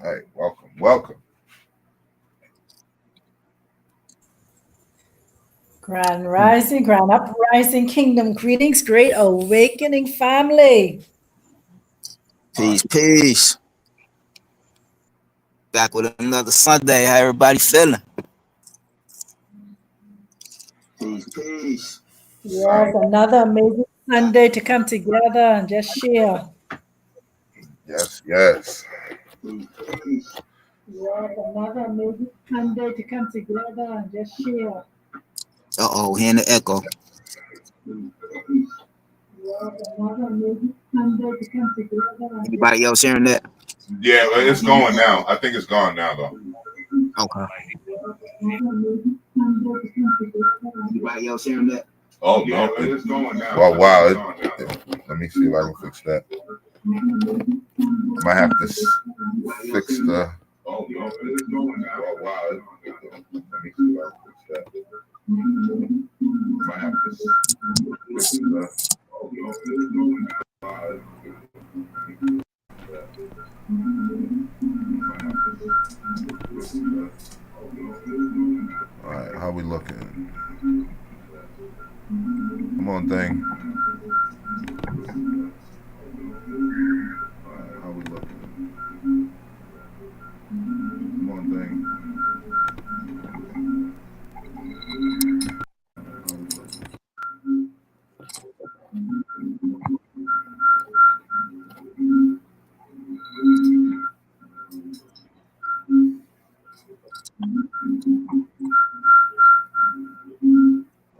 Hey, welcome, welcome. Grand uprising, kingdom greetings, great awakening family. Peace, peace. Back with another Sunday. How everybody feeling? Peace, peace. Yes, another amazing Sunday to come together and just share. Yes, yes. Peace. Yes, another amazing Sunday to come together and just share. Uh-oh, hearing the echo. Yes, another amazing Sunday to come together and just Anybody else hearing that? Yeah, well, it's going now. I think it's gone now, though. Okay. another amazing Sunday to come together and just Anybody else hearing that? Oh, yeah, no. It's going now. Well, wow. Let me see if I can fix that. I might have to fix the. Oh, no. It's going now. Well, wow. Let me see if I can fix that. I might have to fix the. Oh, no. It's going now. All right, how we looking? Come on, thing. All right, how we looking? Come on, thing.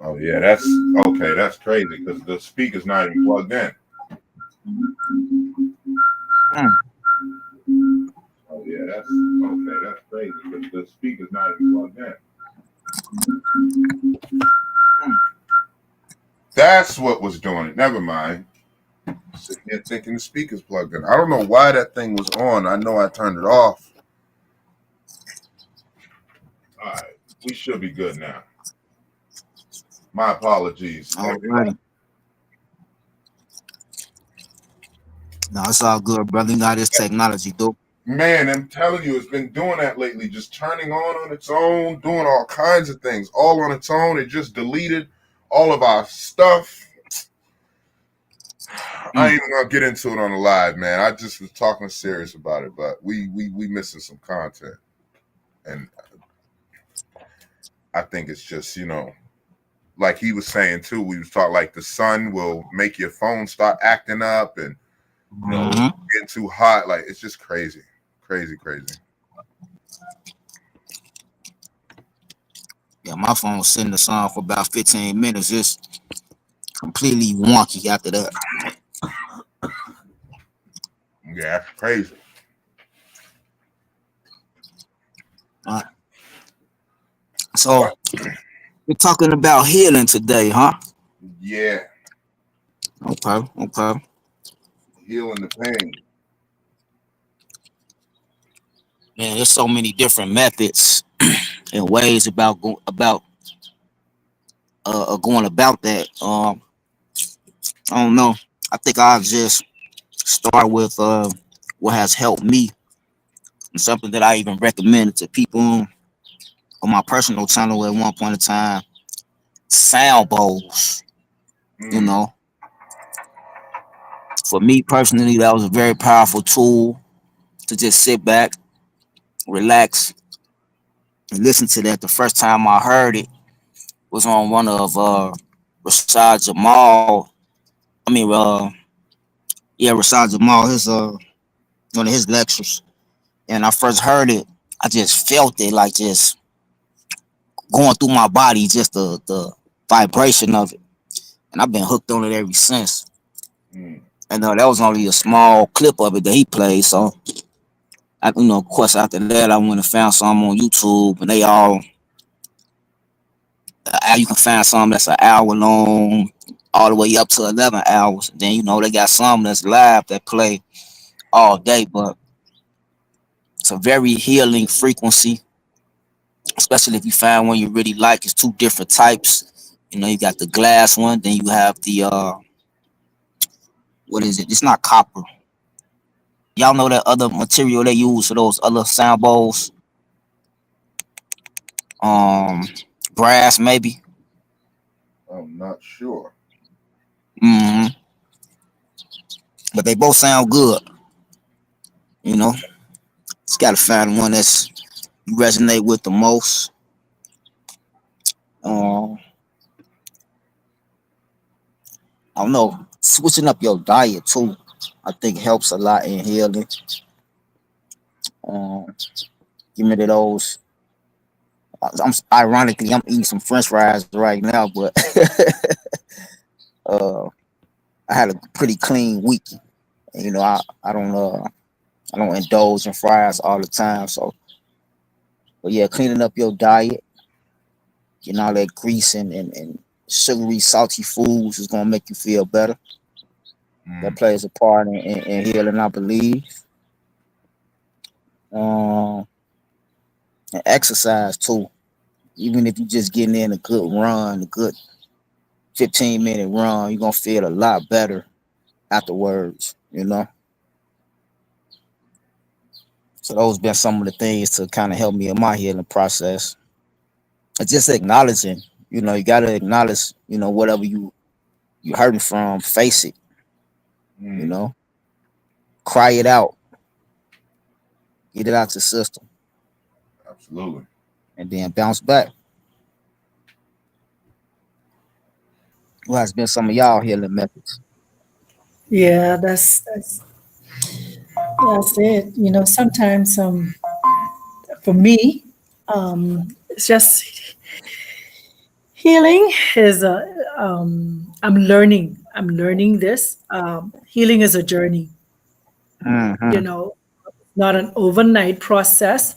Oh yeah, that's okay. That's crazy because the speaker's not even plugged in. Mm. Oh yeah, that's okay. That's crazy because the speaker's not even plugged in. That's what was doing it. Never mind. Sitting here thinking the speaker's plugged in. I don't know why that thing was on. I know I turned it off. All right, we should be good now. My apologies. All right. No, it's all good, brother. You know how this technology do. Man, I'm telling you, it's been doing that lately. Just turning on its own, doing all kinds of things, all on its own. It just deleted all of our stuff. I ain't even gonna get into it on the live, man. I just was talking serious about it, but we missing some content, and I think it's just like he was saying too. We was talking like the sun will make your phone start acting up, and getting too hot. Like it's just crazy, crazy, crazy. Yeah, my phone was sitting the song for about 15 minutes. Just completely wonky after that. Yeah, that's crazy. So we're talking about healing today, huh? Yeah, Okay. healing the pain. Man, there's so many different methods and ways about going about that. I don't know. I think I'll just start with what has helped me and something that I even recommended to people on my personal channel at one point in time. Sound bowls. You know, for me personally, that was a very powerful tool to just sit back, relax, and listen to that. The first time I heard it was on one of Rashad Jamal. I mean, Rashad Jamal, his one of his lectures. And I first heard it, I just felt it like just going through my body, just the vibration of it. And I've been hooked on it ever since. And that was only a small clip of it that he played. So, of course, after that, I went and found some on YouTube, and they all, you can find some that's an hour long, all the way up to 11 hours. Then, they got some that's live that play all day, but it's a very healing frequency, especially if you find one you really like. It's two different types. You got the glass one, then you have the what is it? It's not copper. Y'all know that other material they use for those other sound bowls? Um, Brass maybe. I'm not sure. hmm But they both sound good. You know, just gotta find one that's you resonate with the most. Um, I don't know, switching up your diet too. I think helps a lot in healing. Um, Give me those. I'm eating some French fries right now, but uh, I had a pretty clean week. You know, I don't indulge in fries all the time. So, but yeah, cleaning up your diet, getting all that grease and sugary, salty foods is gonna make you feel better. That plays a part in healing, I believe. Um, and exercise too. Even if you just getting in a good run, a good 15-minute run, you're gonna feel a lot better afterwards, you know. So those been some of the things to kind of help me in my healing process. It's just acknowledging, you gotta acknowledge, whatever you hurting from, face it, you know, cry it out, get it out the system, Absolutely. and then bounce back. What has been some of y'all healing methods? Yeah, that's it. Sometimes for me, it's just healing is I'm learning. I'm learning this. Healing is a journey. You Mm-hmm. know, not an overnight process.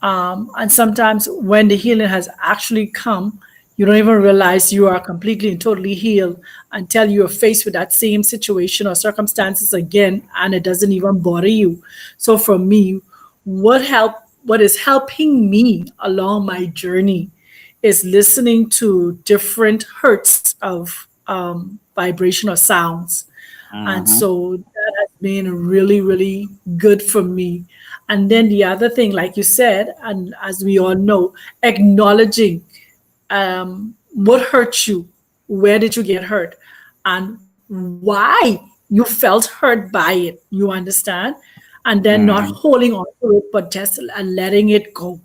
And sometimes when the healing has actually come, you don't even realize you are completely and totally healed until you're faced with that same situation or circumstances again, and it doesn't even bother you. So for me, what is helping me along my journey is listening to different hertz of vibration or sounds. And Mm-hmm. so that has been really, really good for me. And then the other thing, like you said, and as we all know, acknowledging what hurt you, where did you get hurt, and why you felt hurt by it. You understand? And then not Mm-hmm. holding on to it, but just letting it go.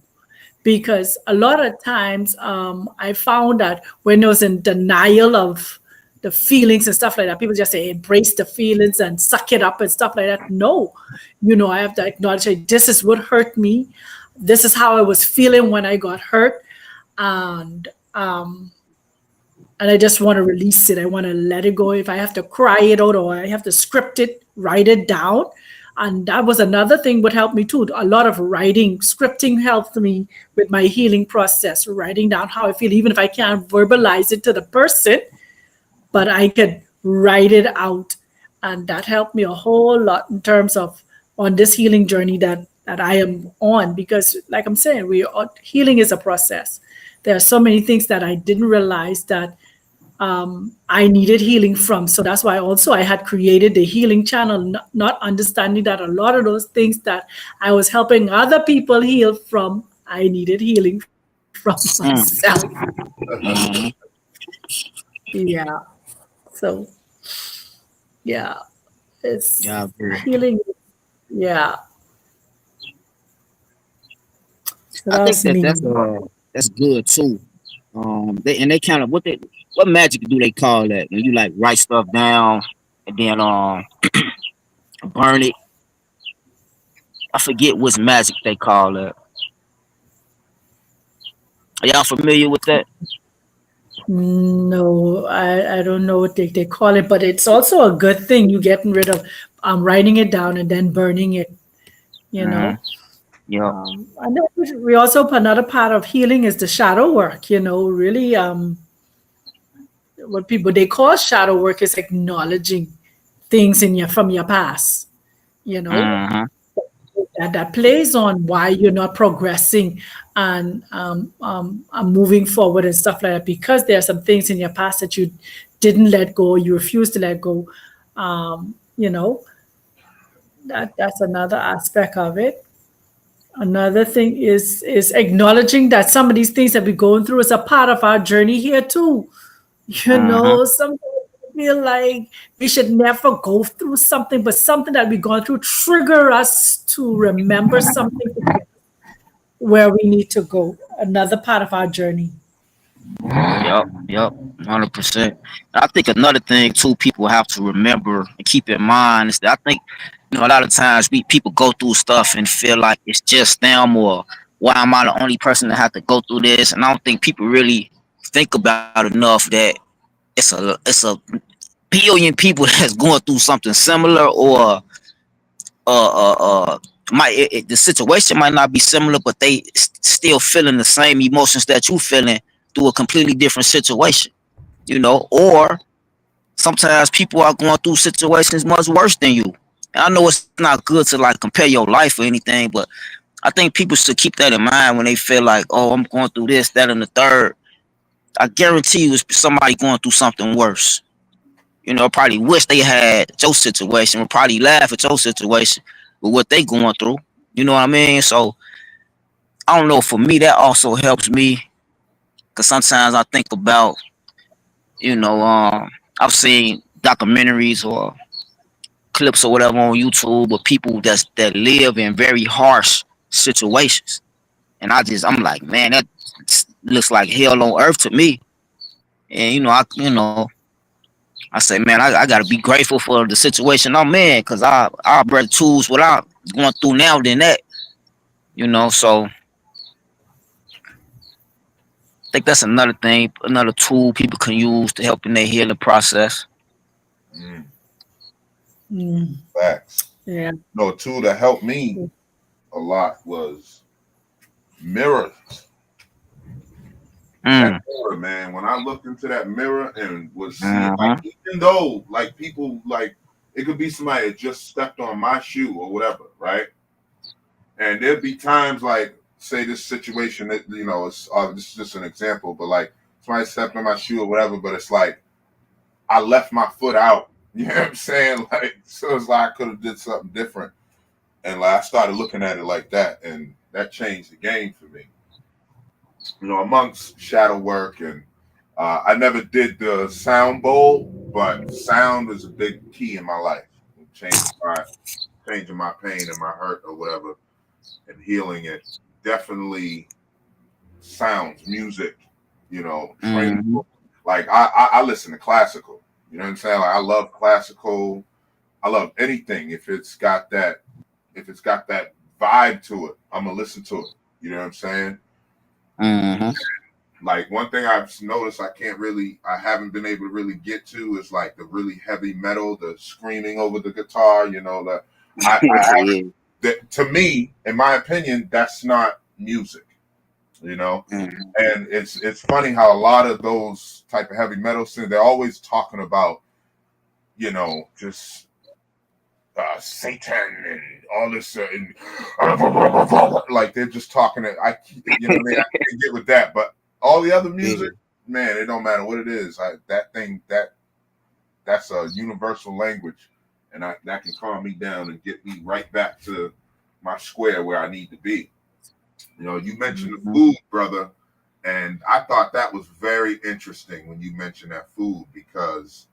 Because a lot of times I found that when I was in denial of the feelings and stuff like that, people just say embrace the feelings and suck it up and stuff like that. No, I have to acknowledge that this is what hurt me. This is how I was feeling when I got hurt, and and I just want to release it. I want to let it go. If I have to cry it out or I have to script it, write it down. And that was another thing would help me too. A lot of writing, scripting helped me with my healing process, writing down how I feel, even if I can't verbalize it to the person, but I could write it out. And that helped me a whole lot in terms of on this healing journey that I am on. Because like I'm saying, healing is a process. There are so many things that I didn't realize that I needed healing from. So that's why also I had created the healing channel, not understanding that a lot of those things that I was helping other people heal from, I needed healing from myself. Mm-hmm. Yeah. So yeah, it's Yeah, I agree. healing. Yeah. So I that think was me. that's good too. They kind of what magic do they call that when you like write stuff down and then burn it? I forget which magic they call it. Are y'all familiar with that? No, I don't know what they call it, but it's also a good thing you getting rid of writing it down and then burning it, you Mm-hmm. know. Yep. And then we also another part of healing is the shadow work. Really, what people they call shadow work is acknowledging things in your from your past. You know Mm-hmm. that plays on why you're not progressing and moving forward and stuff like that because there are some things in your past that you didn't let go, you refused to let go. You know, That's another aspect of it. Another thing is acknowledging that some of these things that we're going through is a part of our journey here too. Mm-hmm. Sometimes I feel like we should never go through something, but something that we've gone through trigger us to remember something to get where we need to go. Another part of our journey. Yep, 100%. I think another thing too, people have to remember and keep in mind is that I think a lot of times people go through stuff and feel like it's just them, or why am I the only person that have to go through this? And I don't think people really think about enough that it's a billion people that's going through something similar, or the situation might not be similar, but they still feeling the same emotions that you feeling through a completely different situation. Or sometimes people are going through situations much worse than you. And I know it's not good to like compare your life or anything, but I think people should keep that in mind when they feel like, oh, I'm going through this, that, and the third. I guarantee you, it's somebody going through something worse. Probably wish they had your situation, would probably laugh at your situation with what they going through. You know what I mean? So I don't know. For me, that also helps me because sometimes I think about, I've seen documentaries or clips or whatever on YouTube of people that live in very harsh situations, and I'm like, man, that looks like hell on earth to me. And I say, man, I gotta be grateful for the situation I'm in, because I better choose what I'm going through now than that. So I think that's another thing, another tool people can use to help in their healing process. Mm, Mm, facts. yeah. No, a tool that helped me a lot was mirrors. That Mm. mirror, man. When I looked into that mirror and was seeing, like, Uh-huh. even though, like, people, like, it could be somebody that just stepped on my shoe or whatever, right? And there'd be times, like, say this situation that, it's this is just an example, but like, somebody stepped on my shoe or whatever, but it's like, I left my foot out. You know what I'm saying? Like, so it's like I could have did something different. And like, I started looking at it like that, and that changed the game for me. Amongst shadow work, and I never did the sound bowl, but sound is a big key in my life. Changing my pain and my hurt or whatever, and healing it. Definitely sounds, music, Mm-hmm. tranquil. Like I listen to classical. You know what I'm saying? Like I love classical. I love anything if it's got that vibe to it. I'm gonna listen to it. You know what I'm saying? Mm-hmm. Like one thing I've noticed I haven't been able to really get to is like the really heavy metal, the screaming over the guitar. I haven't. Yeah. That, to me, in my opinion, that's not music. You know, Mm-hmm. and it's funny how a lot of those type of heavy metal scenes, they're always talking about just Satan and all this, and like they're just talking. What I mean, I can't get with that, but all the other Yeah. music, man, it don't matter what it is. That's a universal language, and that can calm me down and get me right back to my square where I need to be. You mentioned the Mm-hmm. food, brother, and I thought that was very interesting when you mentioned that food, because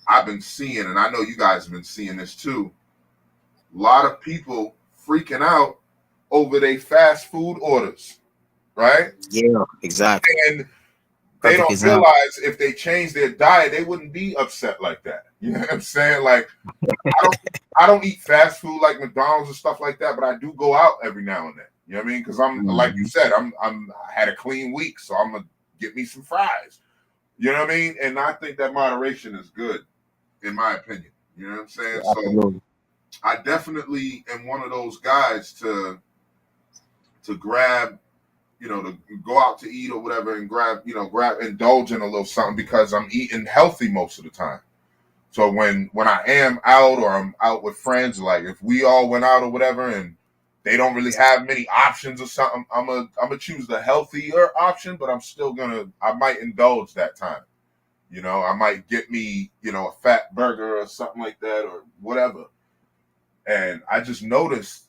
I've been seeing, and I know you guys have been seeing this too, a lot of people freaking out over their fast food orders, right? Yeah, exactly. And they Perfect don't example. realize if they change their diet, they wouldn't be upset like that. You know what I'm saying? Like I don't I don't eat fast food like McDonald's and stuff like that, but I do go out every now and then. You know what I mean? Because I'm like you Mm-hmm. said, I had a clean week, so I'm gonna get me some fries. You know what I mean? And I think that moderation is good, in my opinion. You know what I'm saying? So Absolutely. I definitely am one of those guys to grab, to go out to eat or whatever and indulge in a little something, because I'm eating healthy most of the time. So when I am out or I'm out with friends, like if we all went out or whatever and they don't really have many options or something, I'm gonna choose the healthier option, but I might indulge that time. I might get me, a fat burger or something like that or whatever. And I just noticed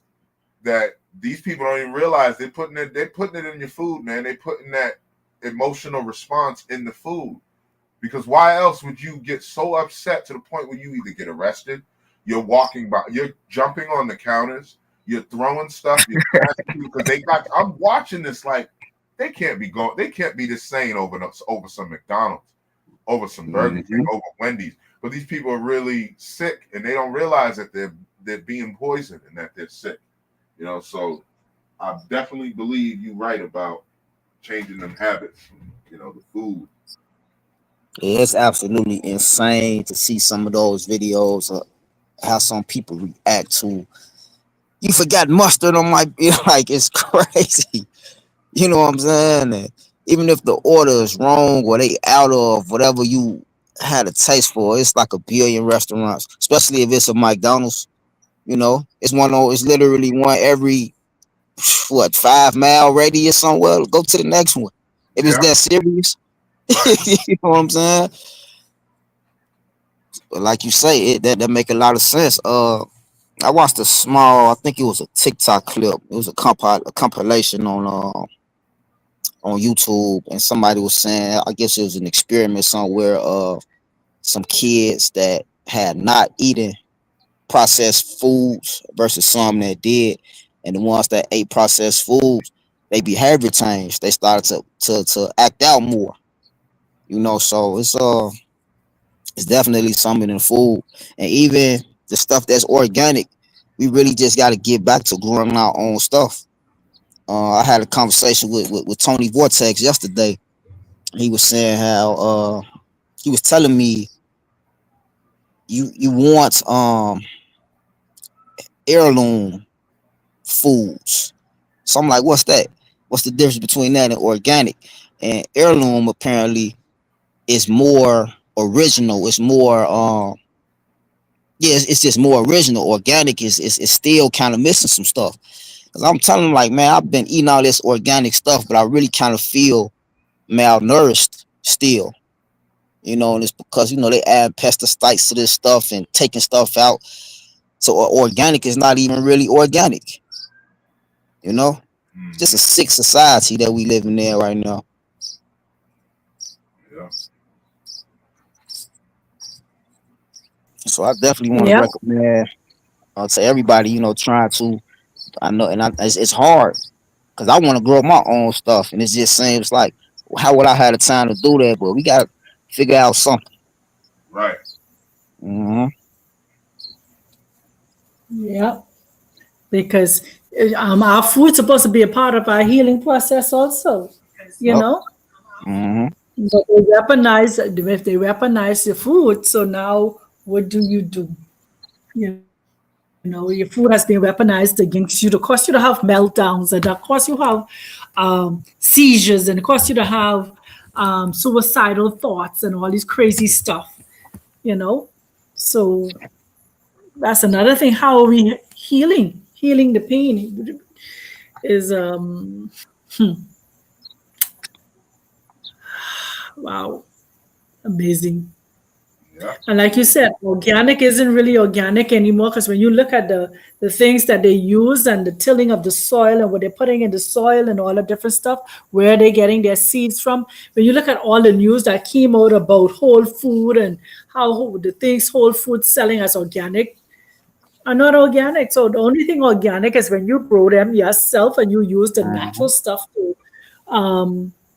that these people don't even realize they're putting it in your food, man. They're putting that emotional response in the food. Because why else would you get so upset to the point where you either get arrested, you're walking by, you're jumping on the counters, you're throwing stuff, because I'm watching this like they can't be this sane over some McDonald's, over some Burger King, over Wendy's. But these people are really sick and they don't realize that they're being poisoned and that they're sick. So I definitely believe you're right about changing them habits, the food. Yeah, it's absolutely insane to see some of those videos of how some people react to. You forgot mustard on my beer, like it's crazy. You know what I'm saying? And even if the order is wrong or they out of whatever you had a taste for, it's like a billion restaurants, especially if it's a McDonald's. It's it's literally one every 5-mile radius somewhere. Go to the next one. If it's that serious. You know what I'm saying? But like you say, that make a lot of sense. I watched I think it was a TikTok clip. It was a compilation on YouTube, and somebody was saying, I guess it was an experiment somewhere of some kids that had not eaten processed foods versus some that did, and the ones that ate processed foods, their behavior changed. They started to act out more. So it's definitely something in food, and even the stuff that's organic, we really just got to get back to growing our own stuff. I had a conversation with Tony Vortex yesterday. He was saying how he was telling me you want heirloom foods. So I'm like, what's that? What's the difference between that and organic? And heirloom apparently is more original. It's more it's just more original. Organic is still kind of missing some stuff. Cause I'm telling them, like, man, I've been eating all this organic stuff, but I really kind of feel malnourished still. And it's because they add pesticides to this stuff and taking stuff out. So organic is not even really organic. Just a sick society that we live in there right now. Yeah. So I definitely want to recommend to everybody, trying to. I know, and it's hard because I want to grow my own stuff, and it just seems like, how would I have the time to do that? But we got to figure out something. Right. Yeah, because our food's supposed to be a part of our healing process also, know. But if they weaponize the food, so now what do? Your food has been weaponized against you to cause you to have meltdowns, and of course you have seizures, and of course you to have suicidal thoughts and all this crazy stuff. So that's another thing. How are we healing the pain is wow, amazing. Yeah. And like you said, organic isn't really organic anymore, because when you look at the things that they use and the tilling of the soil and what they're putting in the soil and all the different stuff, where they're getting their seeds from. When you look at all the news that came out about Whole Food and how the things Whole Food selling as organic are not organic. So the only thing organic is when you grow them yourself and you use the natural stuff to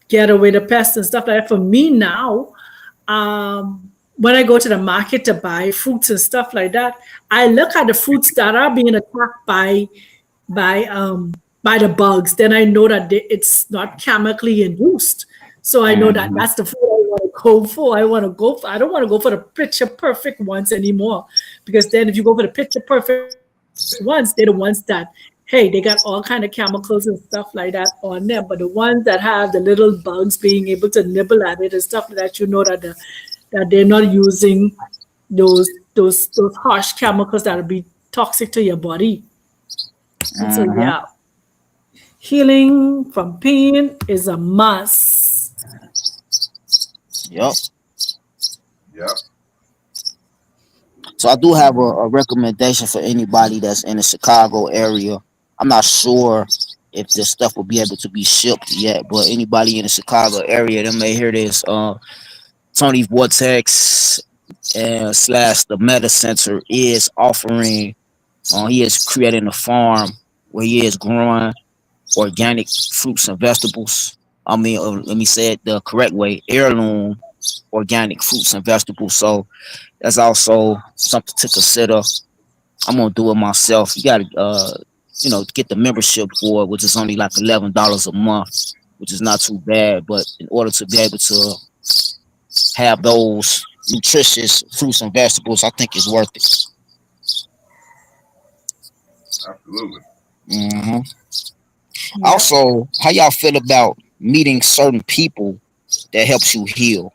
get away the pests and stuff like that. For me now, when I go to the market to buy fruits and stuff like that, I look at the fruits that are being attacked by the bugs. Then I know that it's not chemically induced. So I know that that's the food I want to go for. I don't want to go for the picture perfect ones anymore, because then if you go for the picture perfect ones, they're the ones that, hey, they got all kind of chemicals and stuff like that on them. But the ones that have the little bugs being able to nibble at it and stuff like that, that they're not using those harsh chemicals that will be toxic to your body. And so yeah, healing from pain is a must. Yep. Yep. So I do have a recommendation for anybody that's in the Chicago area. I'm not sure if this stuff will be able to be shipped yet, but anybody in the Chicago area that may hear this, Tony Vortex slash the Meta Center is offering. He is creating a farm where he is growing organic fruits and vegetables. I mean, let me say it the correct way: heirloom organic fruits and vegetables. So that's also something to consider. I'm gonna do it myself. You gotta, get the membership for it, which is only like $11 a month, which is not too bad. But in order to be able to have those nutritious fruits and vegetables, I think it's worth it. Absolutely. hmm Yeah. Also, how y'all feel about meeting certain people that helps you heal?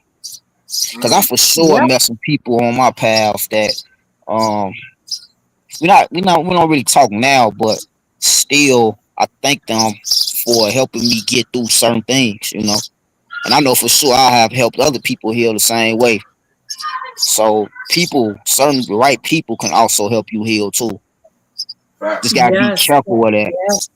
Because I for sure Yeah. met some people on my path that um we don't really talk now, but still I thank them for helping me get through certain things, And I know for sure I have helped other people heal the same way. So certain right people can also help you heal too. Facts. Just gotta be Yes. careful with that. Yes.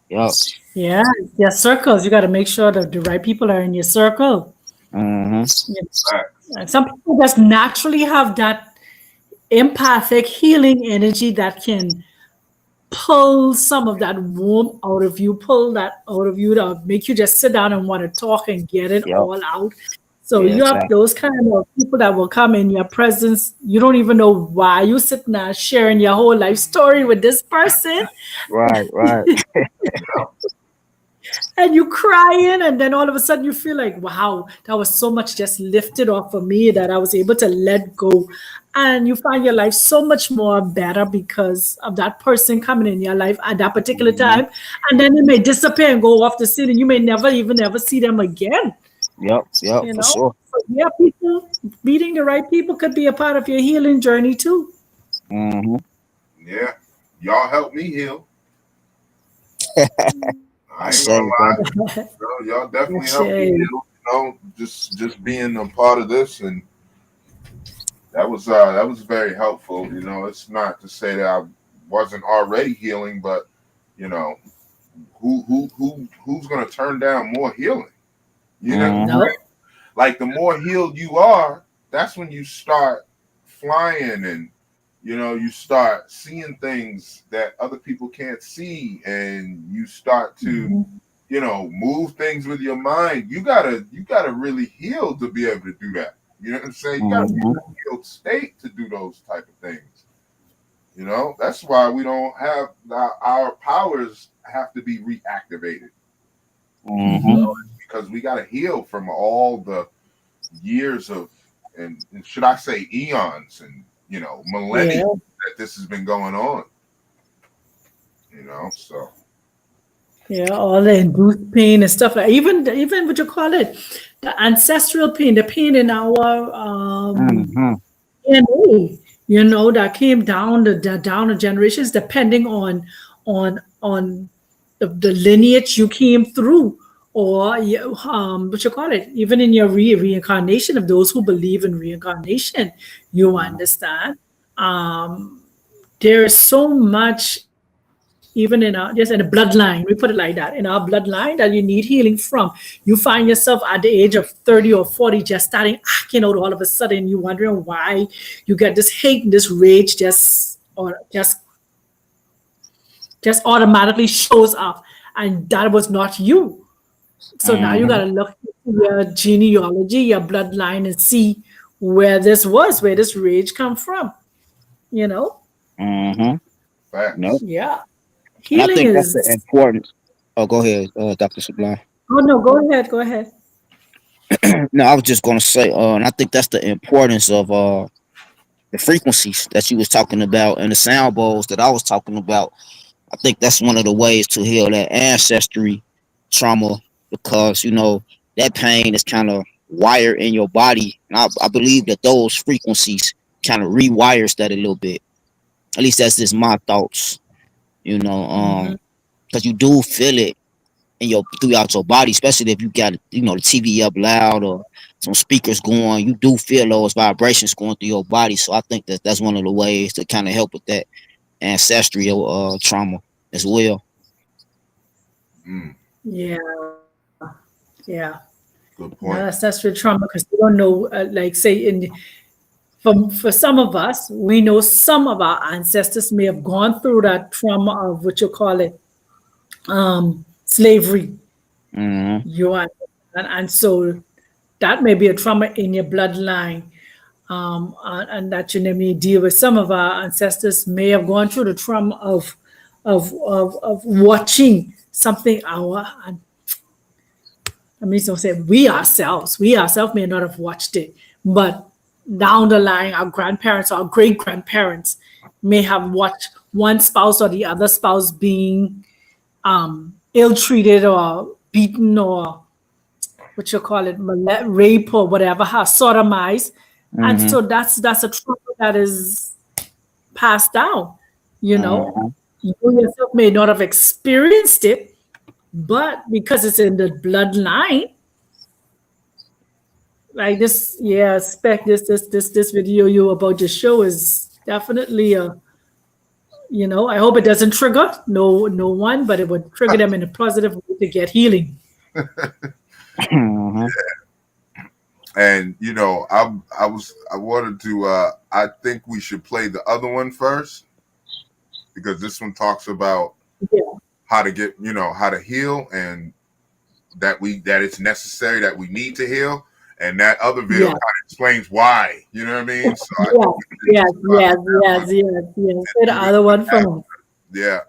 Yep. Yeah. Your circles. You got to make sure that the right people are in your circle. hmm Facts. And some people just naturally have that empathic healing energy that can pull some of that warmth out of you, pull that out of you to make you just sit down and want to talk and get it Yep. all out. So Yeah, you have exactly. those kind of people that will come in your presence. You don't even know why you sitting there sharing your whole life story with this person, Right. and you crying, and then all of a sudden you feel like, wow, that was so much just lifted off of me that I was able to let go. And you find your life so much more better because of that person coming in your life at that particular hmm time. And then they may disappear and go off the scene, and you may never even ever see them again. Yep, You for know? sure. So yeah, people meeting the right people could be a part of your healing journey too. hmm Yeah. Y'all help me heal. I I ain't say, gonna lie. brother. Y'all definitely help me Shay. heal. Just being a part of this, and that was very helpful. It's not to say that I wasn't already healing, but you know, who's gonna turn down more healing? You know, hmm No. like the more healed you are, that's when you start flying, and you start seeing things that other people can't see, and you start to Mhm. move things with your mind. You gotta really heal to be able to do that. You know what I'm saying? You gotta be hmm in a healed state to do those type of things. That's why we don't have our powers have to be reactivated. hmm Because we gotta heal from all the years of, and should I say eons, and millennia Yeah. that this has been going on. So Yeah, all the induced pain and stuff like even what you call it, the ancestral pain, the pain in our hmm DNA, that came down down the generations, depending on the lineage you came through, or what you call it, even in your reincarnation of those who believe in reincarnation, you understand. Um, there is so much even in our just in the bloodline, we put it like that, in our bloodline that you need healing from. You find yourself at the age of 30 or 40 just starting acting out all of a sudden. You wondering why you get this hate and this rage just automatically shows up, and that was not you. So now you got hmm to look into your genealogy, your bloodline, and see where this rage come from. You know, hmm Nope. facts. yeah. And I Healing think that's the is. importance. Oh, go ahead, Dr. Sublime. Oh no, go ahead, go ahead. No, I was just gonna say, and I think that's the importance of the frequencies that you was talking about and the sound bowls that I was talking about. I think that's one of the ways to heal that ancestry trauma because that pain is kind of wired in your body, and I believe that those frequencies kind of rewires that a little bit. At least that's just my thoughts, Hmm. because you do feel it throughout your body, especially if you got the TV up loud or some speakers going. You do feel those vibrations going through your body. So I think that's one of the ways to kind of help with that ancestral trauma as well. Yeah. Good point. Ancestral trauma, because you don't know, like say for some of us, we know some of our ancestors may have gone through that trauma of what you call it, slavery. And so that may be a trauma in your bloodline, and that you may deal with. Some of our ancestors may have gone through the trauma of watching something. We ourselves may not have watched it, but down the line, our grandparents or great grandparents may have watched one spouse or the other spouse being ill-treated or beaten or what you call it, rape or whatever, sodomized. And so that's a trauma that is passed down. You yourself may not have experienced it, but because it's in the bloodline, like this, this video you about your show is definitely I hope it doesn't trigger no one, but it would trigger them in a positive way to get healing. And I wanted to I think we should play the other one first, because this one talks about how to get how to heal, and that it's necessary, that we need to heal. And that other video kind of explains why. You know what I mean? So yes. The other one from. Yeah.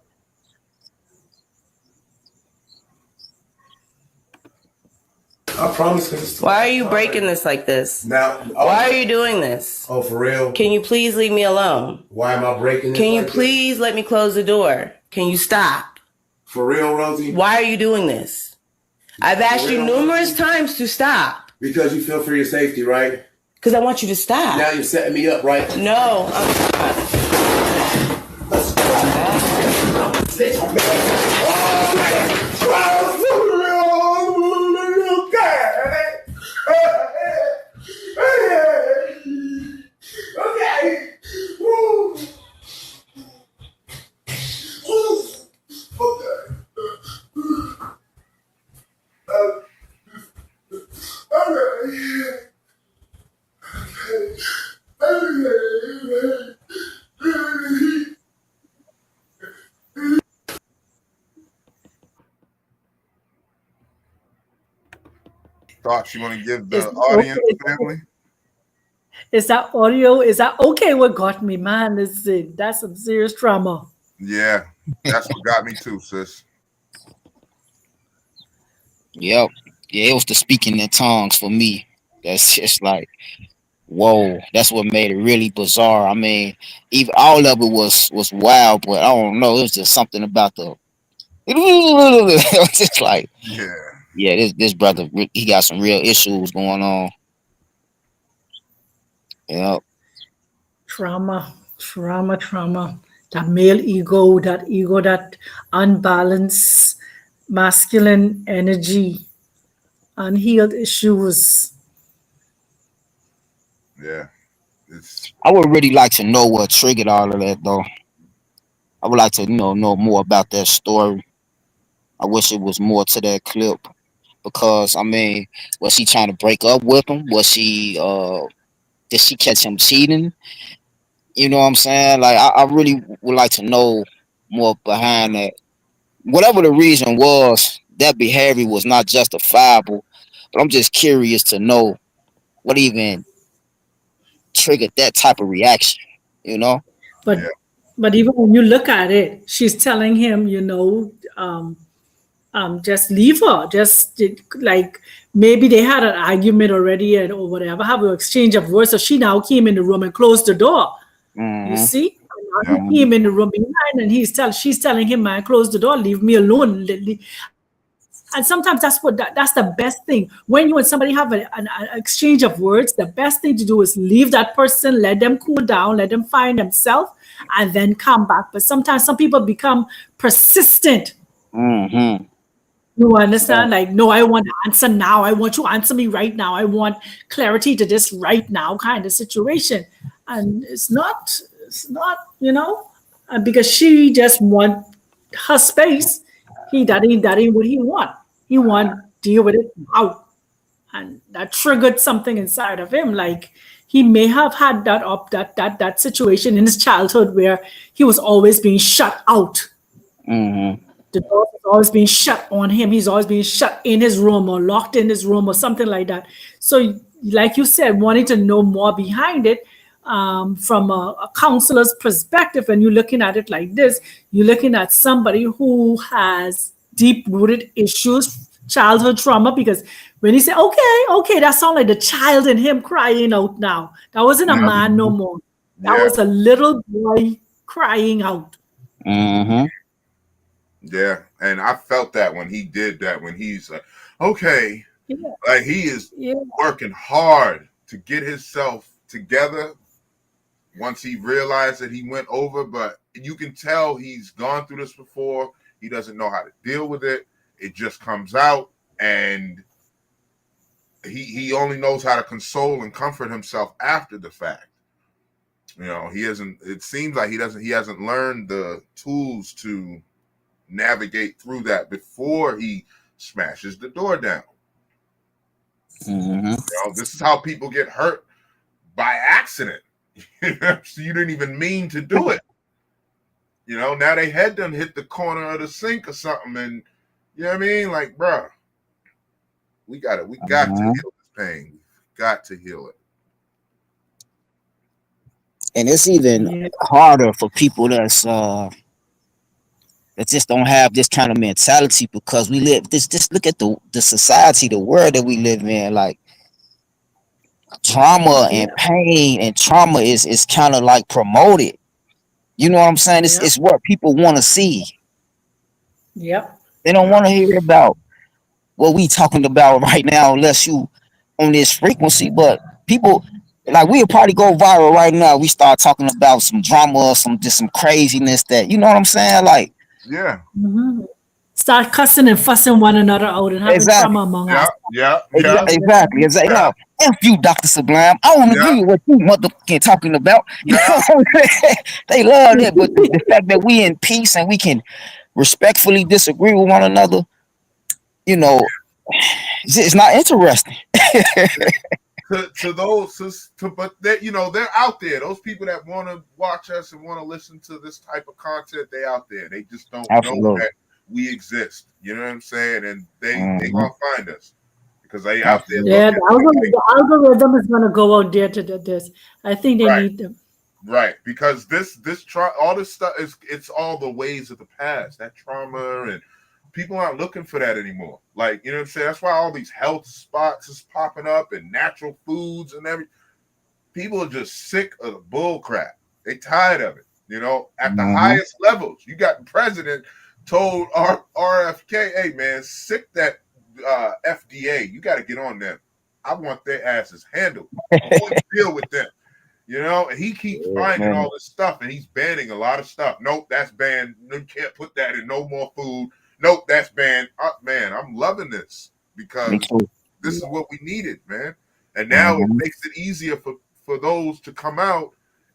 I promise. Why are you breaking this like this? Now, why are you doing this? Oh, for real? Can you please leave me alone? Why am I breaking this? Can you please let me close the door? Can you stop? For real, Rosie? Why are you doing this? I've asked you numerous times to stop. Because you feel for your safety, right? Because I want you to stop. Now you're setting me up, right? No, I'm not. Let's Thoughts you want to give the audience, family? Is that audio? Is that okay? What got me, man? That's some serious trauma. Yeah, that's what got me too, sis. Yep. Yeah, it was the speaking in tongues for me. That's just like, whoa. That's what made it really bizarre. I mean, even all of it was wild, but I don't know. It was just something about the. It was just like, yeah. This brother, he got some real issues going on. Yep. Trauma. That male ego, that unbalanced masculine energy, unhealed issues. Yeah. I would really like to know what triggered all of that, though. I would like to know more about that story. I wish it was more to that clip, because I mean, was she trying to break up with him? Was she did she catch him cheating? You know what I'm saying? Like, I really would like to know more behind that. Whatever the reason was, that behavior was not justifiable, but I'm just curious to know what even triggered that type of reaction, But even when you look at it, she's telling him, just leave her. Just like maybe they had an argument already or whatever, have an exchange of words. So she now came in the room and closed the door. You see? He came in the room behind and she's telling him, man, close the door, leave me alone. And sometimes that's the best thing. When you and somebody have an exchange of words, the best thing to do is leave that person, let them cool down, let them find themselves, and then come back. But sometimes some people become persistent. You understand? So, Like, no, I want to answer now. I want you to answer me right now. I want clarity to this right now kind of situation. And it's not, because she just want her space. That ain't what he want. He want deal with it out. And that triggered something inside of him. Like he may have had that situation in his childhood where he was always being shut out. mm-hmm, The door is always being shut on him. He's always being shut in his room or locked in his room or something like that. So, like you said, wanting to know more behind it from a counselor's perspective, and you're looking at it like this, you're looking at somebody who has deep rooted issues, childhood trauma. Because when he said, okay, that sounded like the child in him crying out now. That wasn't a Yeah, man no more. That yeah, was a little boy crying out. mm-hmm. yeah. And I felt that when he did that, when he's like, okay, Yeah, like he is yeah. working hard to get himself together once he realized that he went over, but you can tell he's gone through this before. He doesn't know how to deal with it. It just comes out, and he only knows how to console and comfort himself after the fact. He hasn't. It seems like he doesn't. He hasn't learned the tools to navigate through that before he smashes the door down. Mm-hmm. This is how people get hurt by accident. So you didn't even mean to do it. Now they head done hit the corner of the sink or something, and you know what I mean? Like, bruh, we got to heal this pain. We got to heal it. And it's even harder for people that just don't have this kind of mentality, because we live this. Just look at the society, the world that we live in. Like, drama Yeah. and pain and trauma is kind of like promoted. You know what I'm saying? Yep. It's what people want to see. Yep. They don't want to hear about what we talking about right now, unless you on this frequency. But people, like, we'll probably go viral right now. We start talking about some drama or some craziness that, you know what I'm saying? Like, Yeah. Mm-hmm. Start cussing and fussing one another out and having Exactly. trauma among us. Yeah. Exactly. Yeah. No, F you, Dr. Sublime. I don't agree with what you motherfucking talking about. You know what I'm saying? They love that, but the fact that we in peace and we can respectfully disagree with one another, it's not interesting. To those, but they're out there. Those people that want to watch us and want to listen to this type of content, they out there. They just don't know that we exist. You know what I'm saying? And they gonna find us because they out there. Yeah, the algorithm is gonna go out there to this. I think they need them. Right, because all this stuff it's all the ways of the past. That trauma, and people aren't looking for that anymore. Like, you know what I'm saying? That's why all these health spots is popping up and natural foods and everything. People are just sick of the bull crap. They tired of it. At the highest levels. You got the president told RFK, hey man, sick that FDA. You got to get on them. I want their asses handled. I want to deal with them. And he keeps finding all this stuff, and he's banning a lot of stuff. Nope, that's banned. You can't put that in no more food. Nope, that's banned. Man, I'm loving this because this is what we needed, man. And now it makes it easier for those to come out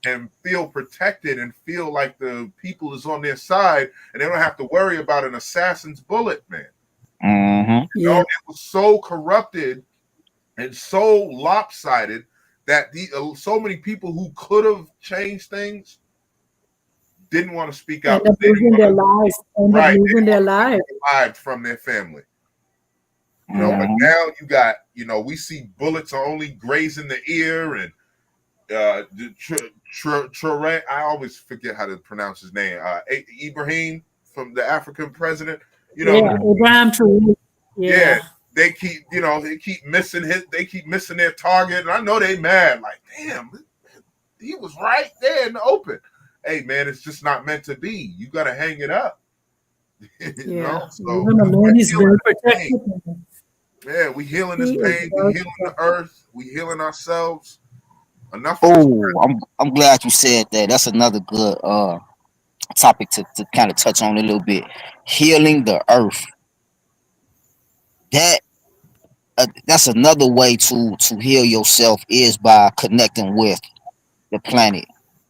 and feel protected and feel like the people is on their side, and they don't have to worry about an assassin's bullet, man. It was so corrupted and so lopsided that so many people who could have changed things didn't want to speak out. End up losing their lives. Losing their lives from their family. But now you got, we see bullets are only grazing the ear, and I always forget how to pronounce his name. Ibrahim, from the African president. Abraham Traoré. Yeah. They keep missing their target, and I know they mad. Like, damn, he was right there in the open. Hey, man, it's just not meant to be. You got to hang it up. So he's very protected. Yeah, we healing this pain. We healing the earth. We healing ourselves. Enough. I'm glad you said that. That's another good topic to kind of touch on a little bit. Healing the earth. that that's another way to heal yourself is by connecting with the planet.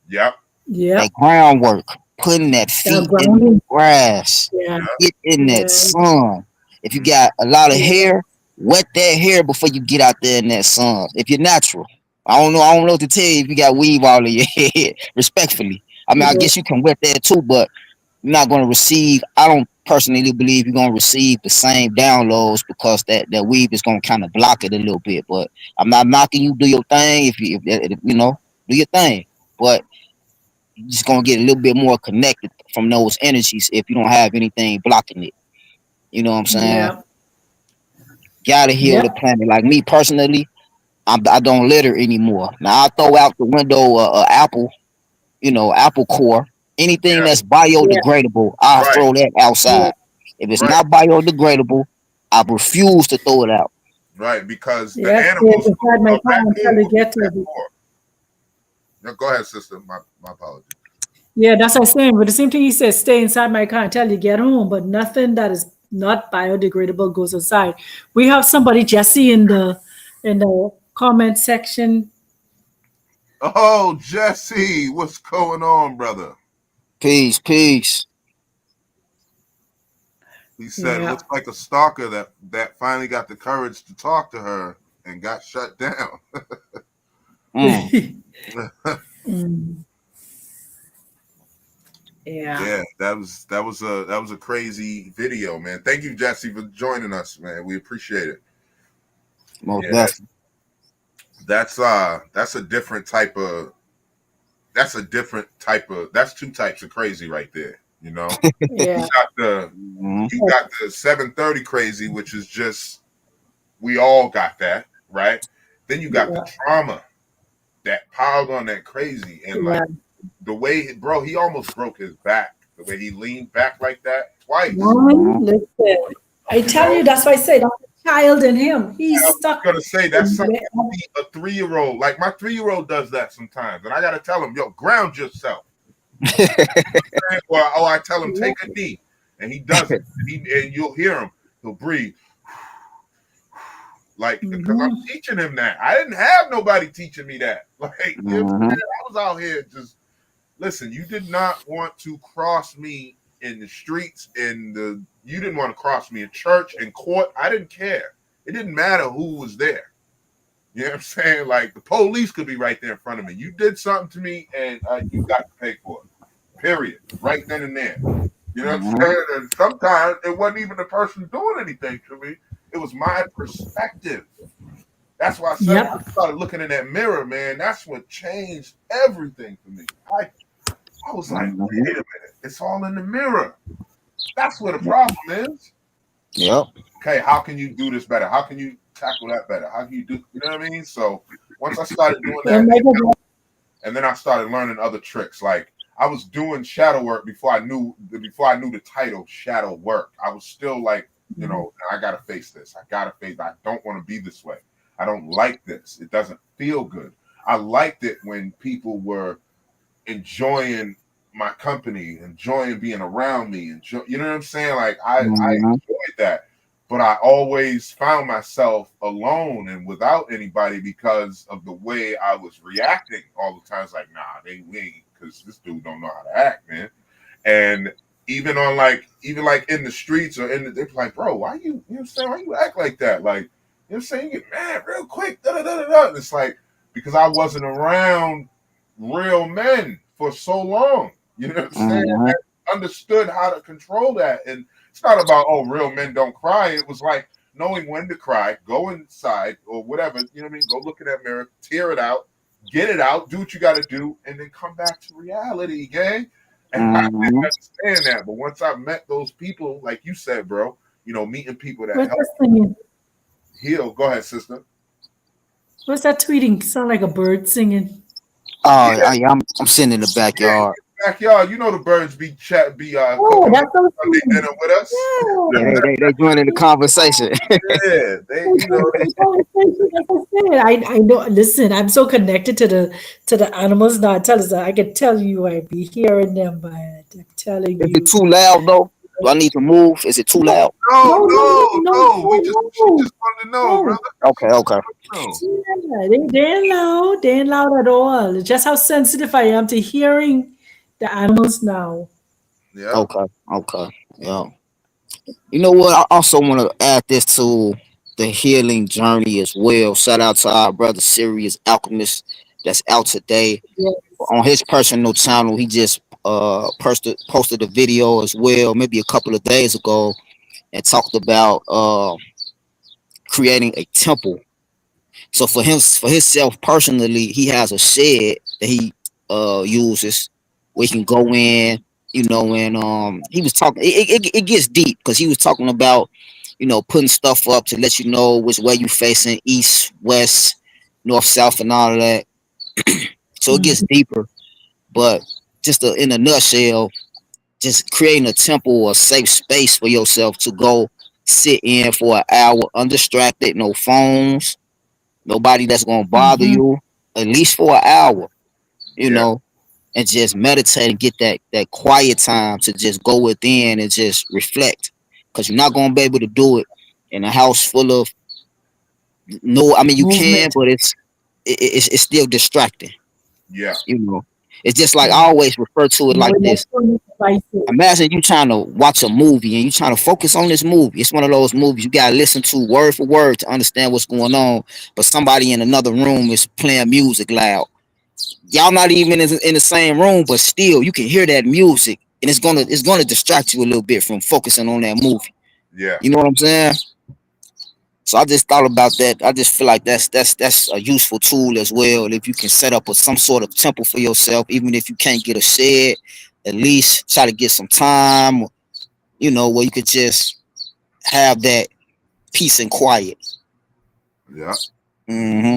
Yep. Yeah. That groundwork, putting that That feet in the grounding. grass, Yeah. get in that Yeah. sun. If you got a lot of Yeah. hair, wet that hair before you get out there in that sun. If you're natural, I don't know what to tell you if you got weave all in your head. Respectfully, I mean, I Yeah. guess you can wet that too, but you're not going to receive. I don't personally believe you're going to receive the same downloads because that weave is going to kind of block it a little bit. But I'm not knocking you. Do your thing if you know, do your thing. But you're just gonna get a little bit more connected from those energies if you don't have anything blocking it. You know what I'm saying? Yeah. Gotta heal the Yeah. planet. Like me personally, I don't litter anymore. Now I throw out the window apple, apple core, anything Yeah. that's biodegradable. I Right. throw that outside. If it's Right. not biodegradable, I refuse to throw it out. Right. Because the Yeah. animals. Inside my a car until raccoon they will get eat to that it. core. No, go ahead, sister. My apologies. Yeah, that's what I'm saying. But the same thing he says, stay inside my car until you get home. But nothing that is not biodegradable goes inside. We have somebody, Jesse, in the comment section. Oh, Jesse, what's going on, brother? Peace. He said, Yeah. looks like a stalker that finally got the courage to talk to her and got shut down. Mm. Mm. Yeah. Yeah, that was a crazy video, man. Thank you, Jesse, for joining us, man. We appreciate it. Most Yeah, definitely. that's a different type of that's two types of crazy right there. You know, Yeah. you got the 730 crazy, which is just we all got that, right? Then you got the trauma that piled on that crazy, and like the way, bro, he almost broke his back. The way he leaned back like that twice. Listen, I tell you, that's why I say that's a child in him. He's I was stuck. gonna say that's something a 3-year-old, like my 3-year-old does that sometimes, and I gotta tell him, yo, ground yourself. Or I tell him take a knee, and he does it, and you'll hear him. He'll breathe, like because I'm teaching him that. I didn't have nobody teaching me that. Like you know, I was out here just listen. You did not want to cross me in the streets, you didn't want to cross me in church, in court. I didn't care. It didn't matter who was there. You know what I'm saying? Like the police could be right there in front of me. You did something to me, and you got to pay for it. Period. Right then and there. You know what I'm saying? And sometimes it wasn't even the person doing anything to me. It was my perspective. That's why I said I started looking in that mirror, man. That's what changed everything for me. I was like, wait a minute. It's all in the mirror. That's where the problem is. Yep. Okay, how can you do this better? How can you tackle that better? How can you do, you know what I mean? So once I started doing that, and then I started learning other tricks. Like I was doing shadow work before I knew the title shadow work. I was still like, you know, I gotta face this. I don't want to be this way. I don't like this. It doesn't feel good. I liked it when people were enjoying my company, enjoying being around me, you know what I'm saying? Like I enjoyed that. But I always found myself alone and without anybody because of the way I was reacting all the times. Like, nah, we ain't, because this dude don't know how to act, man. And even like in the streets or they're like, bro, why you know what I'm saying? Why you act like that? Like, you know what I'm saying? You get mad real quick. And it's like, because I wasn't around real men for so long. You know what I'm saying? I understood how to control that. And it's not about, oh, real men don't cry. It was like knowing when to cry, go inside or whatever, you know what I mean? Go look in that mirror, tear it out, get it out, do what you got to do, and then come back to reality, gang. And I didn't understand that. But once I met those people, like you said, bro, you know, meeting people that help heal. Go ahead, sister. What's that tweeting? Sound like a bird singing. Oh, yeah. I'm sitting in the backyard. Backyard, you know the birds be that's so Sunday dinner with us. Yeah, they joining the conversation. Yeah, I know. Listen, I'm so connected to the animals now. I can tell you, I be hearing them, but I'm telling you. Is it too loud though? Do I need to move? Is it too loud? No. She just wanted to know, no. brother. Okay. No. Yeah, they ain't loud. They ain't loud at all. It's just how sensitive I am to hearing the animals now. Yeah. Okay. Yeah. You know what? I also want to add this to the healing journey as well. Shout out to our brother Sirius Alchemist that's out today Yes. on his personal channel. He just posted a video as well, maybe a couple of days ago, and talked about creating a temple. So for himself personally, he has a shed that he uses where he can go in, and he was talking. It gets deep because he was talking about, putting stuff up to let you know which way you facing, east, west, north, south, and all of that. So it gets Mhm. deeper, but just in a nutshell, just creating a temple or a safe space for yourself to go sit in for an hour undistracted, no phones, nobody that's gonna bother Mhm. you, at least for an hour, Yeah. and just meditate and get that quiet time to just go within and just reflect. Cause you're not gonna be able to do it in a house full of no. I mean, you can, Movement. but it's still distracting. Yeah. You know, it's just like I Yeah. always refer to it No like this. electronic devices. Imagine you trying to watch a movie and you trying to focus on this movie. It's one of those movies you gotta listen to word for word to understand what's going on. But somebody in another room is playing music loud. Y'all not even in the same room, but still you can hear that music, and it's gonna distract you a little bit from focusing on that movie. Yeah. You know what I'm saying? So I just thought about that. I just feel like that's a useful tool as well. If you can set up some sort of temple for yourself, even if you can't get a shed, at least try to get some time, where you could just have that peace and quiet. Yeah. hmm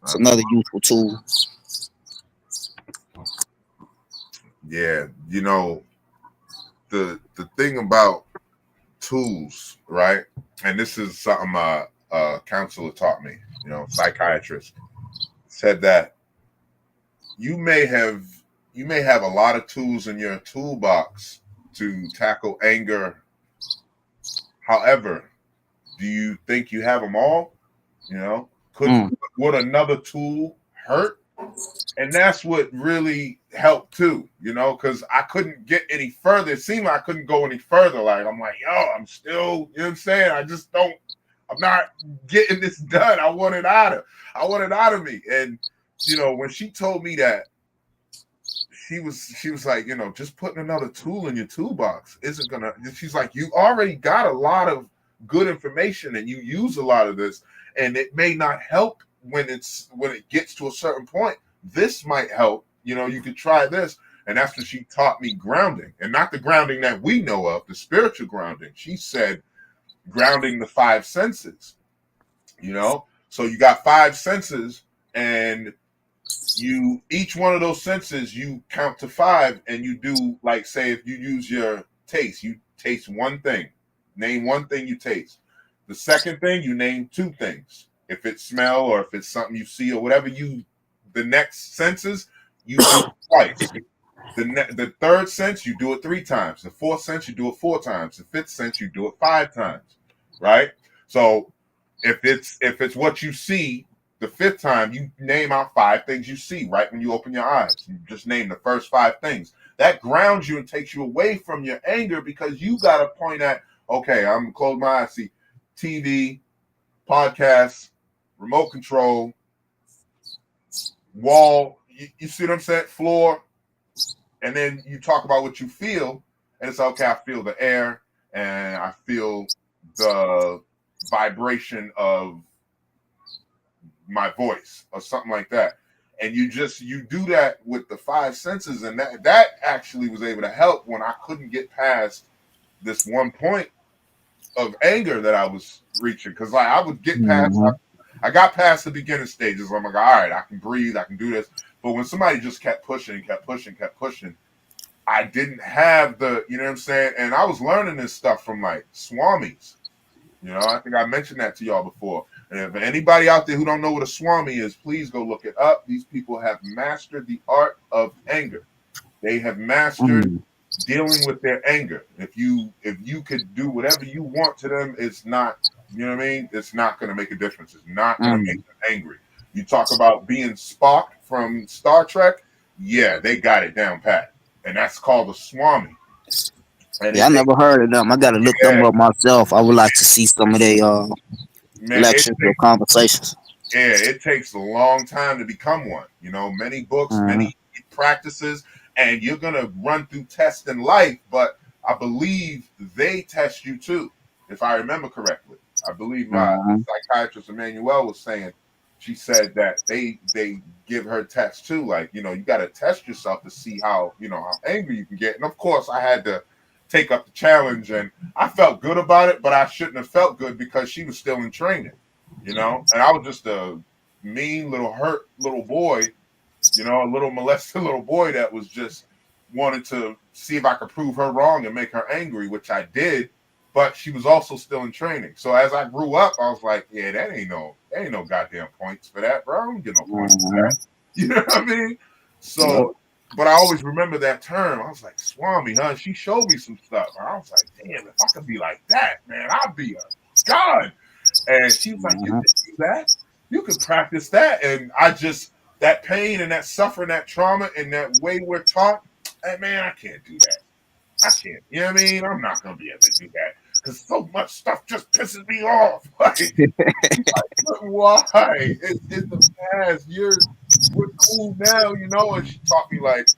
It's another useful tool. Yeah. The thing about tools, right? And this is something a counselor taught me, psychiatrist said that you may have a lot of tools in your toolbox to tackle anger. However, do you think you have them all? Would another tool hurt? And that's what really helped too, because I couldn't get any further. It seemed like I couldn't go any further. Like, I'm like, yo, I'm still, you know what I'm saying? I'm not getting this done. I want it out of me. And, when she told me that, she was like, just putting another tool in your toolbox isn't gonna. She's like, you already got a lot of good information and you use a lot of this, and it may not help when it gets to a certain point. This might help. You could try this. And that's when she taught me grounding, and not the grounding that we know of, the spiritual grounding. She said grounding the five senses. So you got five senses, and each one of those senses you count to five, and you do, like, say if you use your taste, you taste one thing, name one thing you taste. The second thing, you name two things. If it's smell or if it's something you see or whatever, the next senses you do twice. The third sense you do it three times. The fourth sense you do it four times. The fifth sense you do it five times. Right? So if it's what you see, the fifth time you name out five things you see right when you open your eyes. You just name the first five things. That grounds you and takes you away from your anger, because you got to point at, okay, I'm gonna close my eyes, see TV, podcasts, remote control, wall, you see what I'm saying? Floor. And then you talk about what you feel, and it's okay, I feel the air and I feel the vibration of my voice or something like that. And you do that with the five senses, and that actually was able to help when I couldn't get past this one point of anger that I was reaching. Because like I would get past, I got past the beginning stages. I'm like, all right, I can breathe, I can do this. But when somebody just kept pushing, I didn't have the, you know what I'm saying? And I was learning this stuff from like Swamis. I think I mentioned that to y'all before. And if anybody out there who don't know what a Swami is, please go look it up. These people have mastered the art of anger. They have mastered dealing with their anger. If you could do whatever you want to them, it's not, you know what I mean? It's not going to make a difference. It's not going to make them angry. You talk about being Spock from Star Trek, yeah, they got it down pat, and that's called a Swami. And I never heard of them. I gotta look them up myself. I would like to see some of their lectures or conversations. Yeah, it takes a long time to become one. You know, many books, many practices, and you're gonna run through tests in life. But I believe they test you too, if I remember correctly. I believe my psychiatrist Emmanuel was saying, she said that they give her tests too. Like, you know, you got to test yourself to see how, you know, how angry you can get. And of course, I had to take up the challenge, and I felt good about it, but I shouldn't have felt good because she was still in training, you know, and I was just a mean little hurt little boy, you know, a little molested little boy that was just wanted to see if I could prove her wrong and make her angry, which I did, but she was also still in training. So as I grew up, I was like, yeah, that ain't no goddamn points for that, bro. I don't get no points for that. You know what I mean? So but I always remember that term. I was like, Swami, huh? She showed me some stuff. I was like, damn, if I could be like that, man, I'd be a god. And she was like, you can do that. You can practice that. And I just, that pain and that suffering, that trauma, and that way we're taught, hey, man, I can't do that. I can't. You know what I mean? I'm not going to be able to do that. Because so much stuff just pisses me off. Like, why? It's the past. We're cool now, you know? And she taught me, like,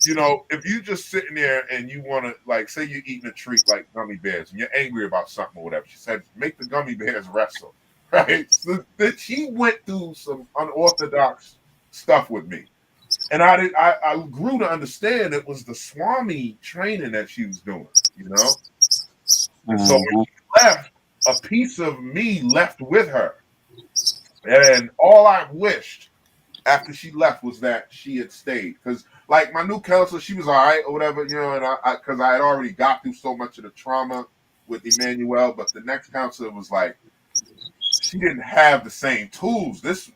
you know, if you just sitting there and you want to, like, say you're eating a treat like gummy bears and you're angry about something or whatever, she said, make the gummy bears wrestle, right? So that she went through some unorthodox stuff with me. And I grew to understand it was the Swami training that she was doing, you know? And so when she left, a piece of me left with her. And all I wished after she left was that she had stayed. Because, like, my new counselor, she was all right or whatever, you know, and because I had already got through so much of the trauma with Emmanuel, but the next counselor was like, she didn't have the same tools. This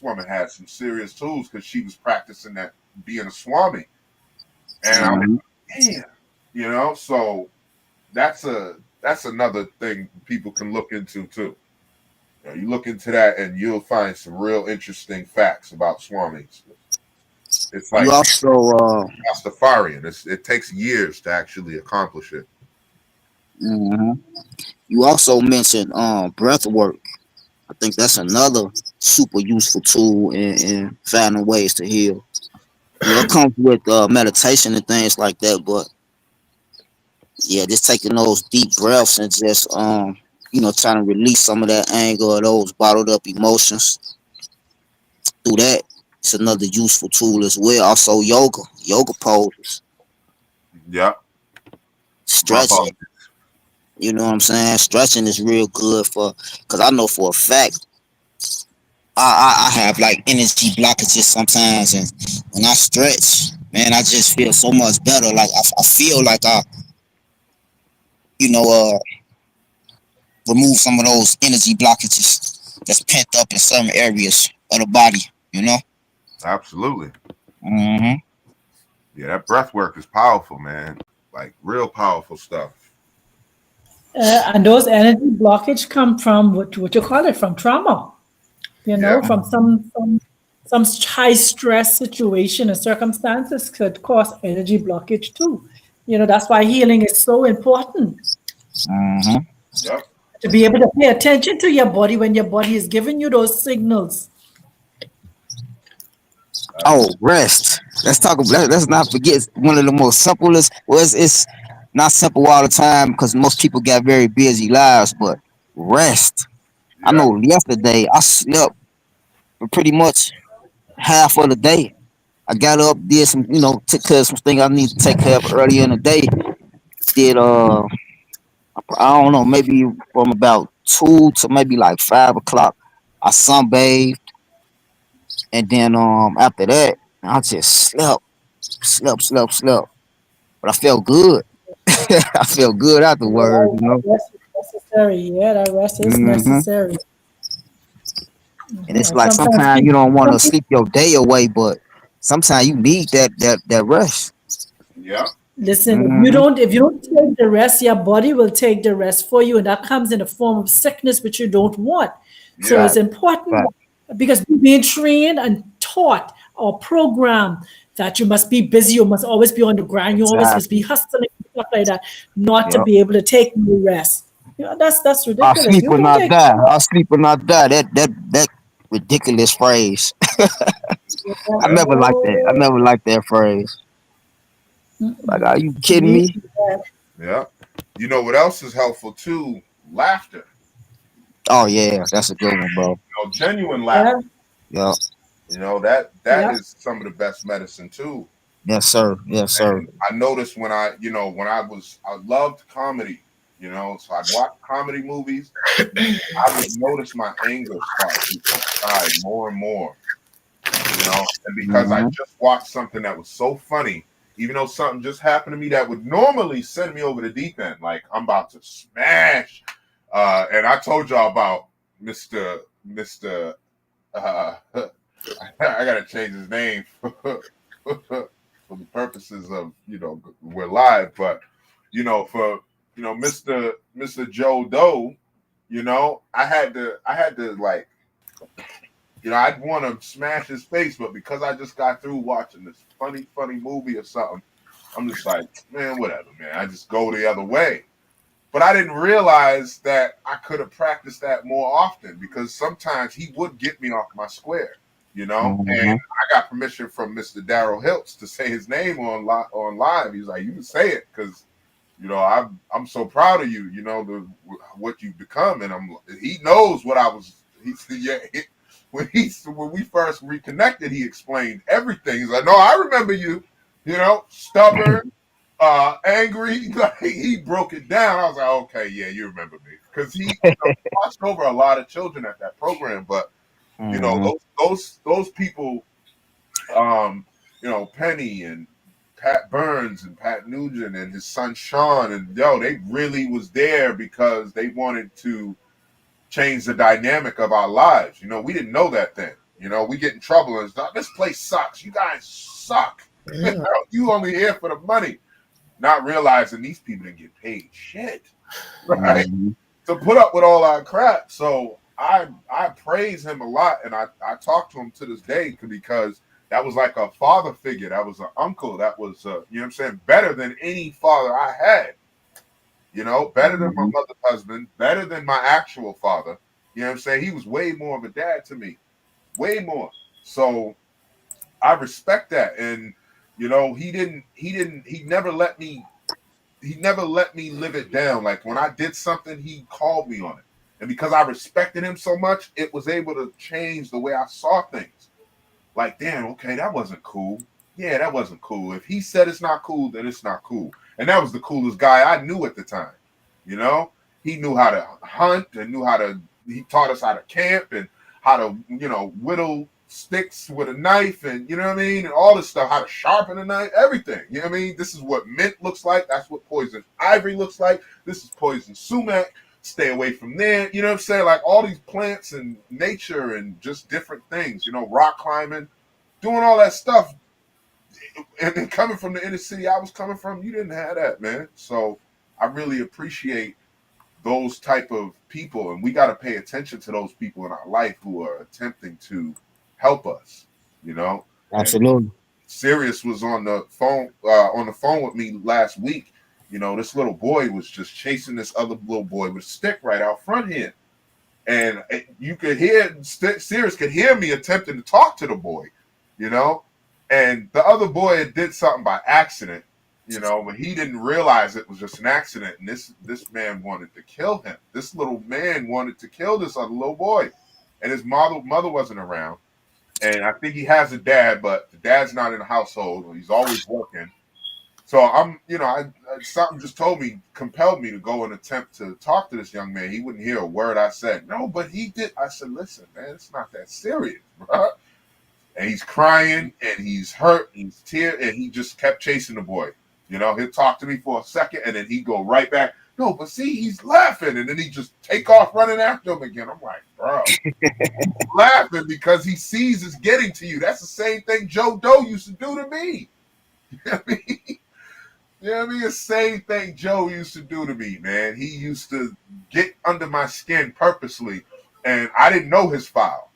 woman had some serious tools because she was practicing that being a Swami. And I'm like, damn, you know, so that's another thing people can look into too. You know, you look into that and you'll find some real interesting facts about Swamis. It's like you also Rastafarian. It takes years to actually accomplish it. You also mentioned breath work. I think that's another super useful tool in finding ways to heal. You know, it comes with meditation and things like that, but yeah, just taking those deep breaths and just you know, trying to release some of that anger or those bottled up emotions through that. It's another useful tool as well. Also yoga poses. Yeah. Stretching. You know what I'm saying? Stretching is real good because I know for a fact I have like energy blockages sometimes, and when I stretch, man, I just feel so much better. Like I feel like I, you know, remove some of those energy blockages that's pent up in certain areas of the body, you know? Absolutely. Yeah, that breath work is powerful, man. Like real powerful stuff. And those energy blockage come from what you call it, from trauma, you know, from some high stress situation and circumstances could cause energy blockage too. You know, that's why healing is so important. Yep. To be able to pay attention to your body when your body is giving you those signals. Oh, rest. Let's not forget one of the most simplest. Well, it's not simple all the time because most people got very busy lives, but rest. I know yesterday I slept for pretty much half of the day. I got up, did some, you know, took care of some things I need to take care of earlier in the day. Did I don't know, maybe from about 2 to maybe like 5 o'clock, I sunbathed, and then after that, I just slept. But I felt good. I felt good afterwards, you know. Rest is necessary. Yeah, that rest is necessary. And it's like sometimes you don't want to sleep your day away, but sometimes you need that rest. Yeah. Listen, Mhm. if you don't take the rest, your body will take the rest for you, and that comes in the form of sickness, which you don't want. So Yeah. it's Right. important Right. because we're being trained and taught or programmed that you must be busy, you must always be on the grind, you always must be Exactly. hustling, stuff like that, not to Yep. be able to take no rest. That's I ridiculous. sleep You or don't not take die. I sleep or not die. That ridiculous phrase. I Yeah. never liked that. I never liked that phrase. Like, are you kidding me. me? Yeah. You know what else is helpful too? Laughter. Oh yeah, that's a good one, bro. Genuine Yeah, laughter. Yep. That yeah. is some of the best medicine too. Yes, sir. Yes, sir. And I noticed when I loved comedy, so I'd watch comedy movies. I would notice my anger start to subside more and more, and because I Hmm. just watched something that was so funny, even though something just happened to me that would normally send me over the deep end, like I'm about to smash. And I told y'all about Mr. I gotta change his name for the purposes of we're live, but for Mr. Joe Doe, I had to like I'd want to smash his face, but because I just got through watching this funny movie or something, I'm just like, man, whatever, man. I just go the other way. But I didn't realize that I could have practiced that more often because sometimes he would get me off my square, And Hmm. I got permission from Mr. Daryl Hiltz to say his name on live. He's like, you can say it because I'm so proud of you. What you've become, and he knows what I was. He said, yeah. When we first reconnected, he explained everything. He's like, no, I remember you. Stubborn, angry. Like, he broke it down. I was like, okay, yeah, you remember me because he watched over a lot of children at that program. But Hmm. those people, Penny and Pat Burns and Pat Nugent and his son Sean, and they really was there because they wanted to change the dynamic of our lives. We didn't know that then. We get in trouble and stuff. This place sucks. You guys suck. You only here for the money. Not realizing these people didn't get paid shit, right? Hmm. To put up with all our crap. So I praise him a lot, and I talk to him to this day because that was like a father figure. That was an uncle. That was what I'm saying, better than any father I had. Better than my Hmm. mother's husband, better than my actual father. What I'm saying? He was way more of a dad to me, way more. So I respect that, and he never let me live it down. Like when I did something, he called me on it. And because I respected him so much, it was able to change the way I saw things. Like, damn, okay, that wasn't cool. Yeah, that wasn't cool. If he said it's not cool, then it's not cool. And that was the coolest guy I knew at the time. You know, he knew how to hunt and he taught us how to camp and how to, whittle sticks with a knife and, you know what I mean? And all this stuff, how to sharpen a knife, everything. You know what I mean? This is what mint looks like. That's what poison ivory looks like. This is poison sumac. Stay away from there. You know what I'm saying? Like all these plants and nature and just different things, rock climbing, doing all that stuff. And then coming from the inner city I was coming from, you didn't have that, man. So I really appreciate those type of people, and we got to pay attention to those people in our life who are attempting to help us, And Absolutely. Sirius was on the phone with me last week. This little boy was just chasing this other little boy with a stick right out front here, and you could hear Sirius could hear me attempting to talk to the boy, and the other boy did something by accident, but he didn't realize it was just an accident. And this man wanted to kill him. This little man wanted to kill this other little boy, and his mother wasn't around. And I think he has a dad, but the dad's not in the household. He's always working. So I'm, something just compelled me to go and attempt to talk to this young man. He wouldn't hear a word I said. No, but he did. I said, listen, man, it's not that serious, bro. And he's crying and he's hurt, he's tear, and he just kept chasing the boy. He'll talk to me for a second and then he'd go right back. No, but see, he's laughing, and then he just take off running after him again. I'm like, bro, laughing because he sees it's getting to you. That's the same thing Joe Doe used to do to me. You know what I mean? You know what I mean? The same thing Joe used to do to me, man. He used to get under my skin purposely, and I didn't know his file.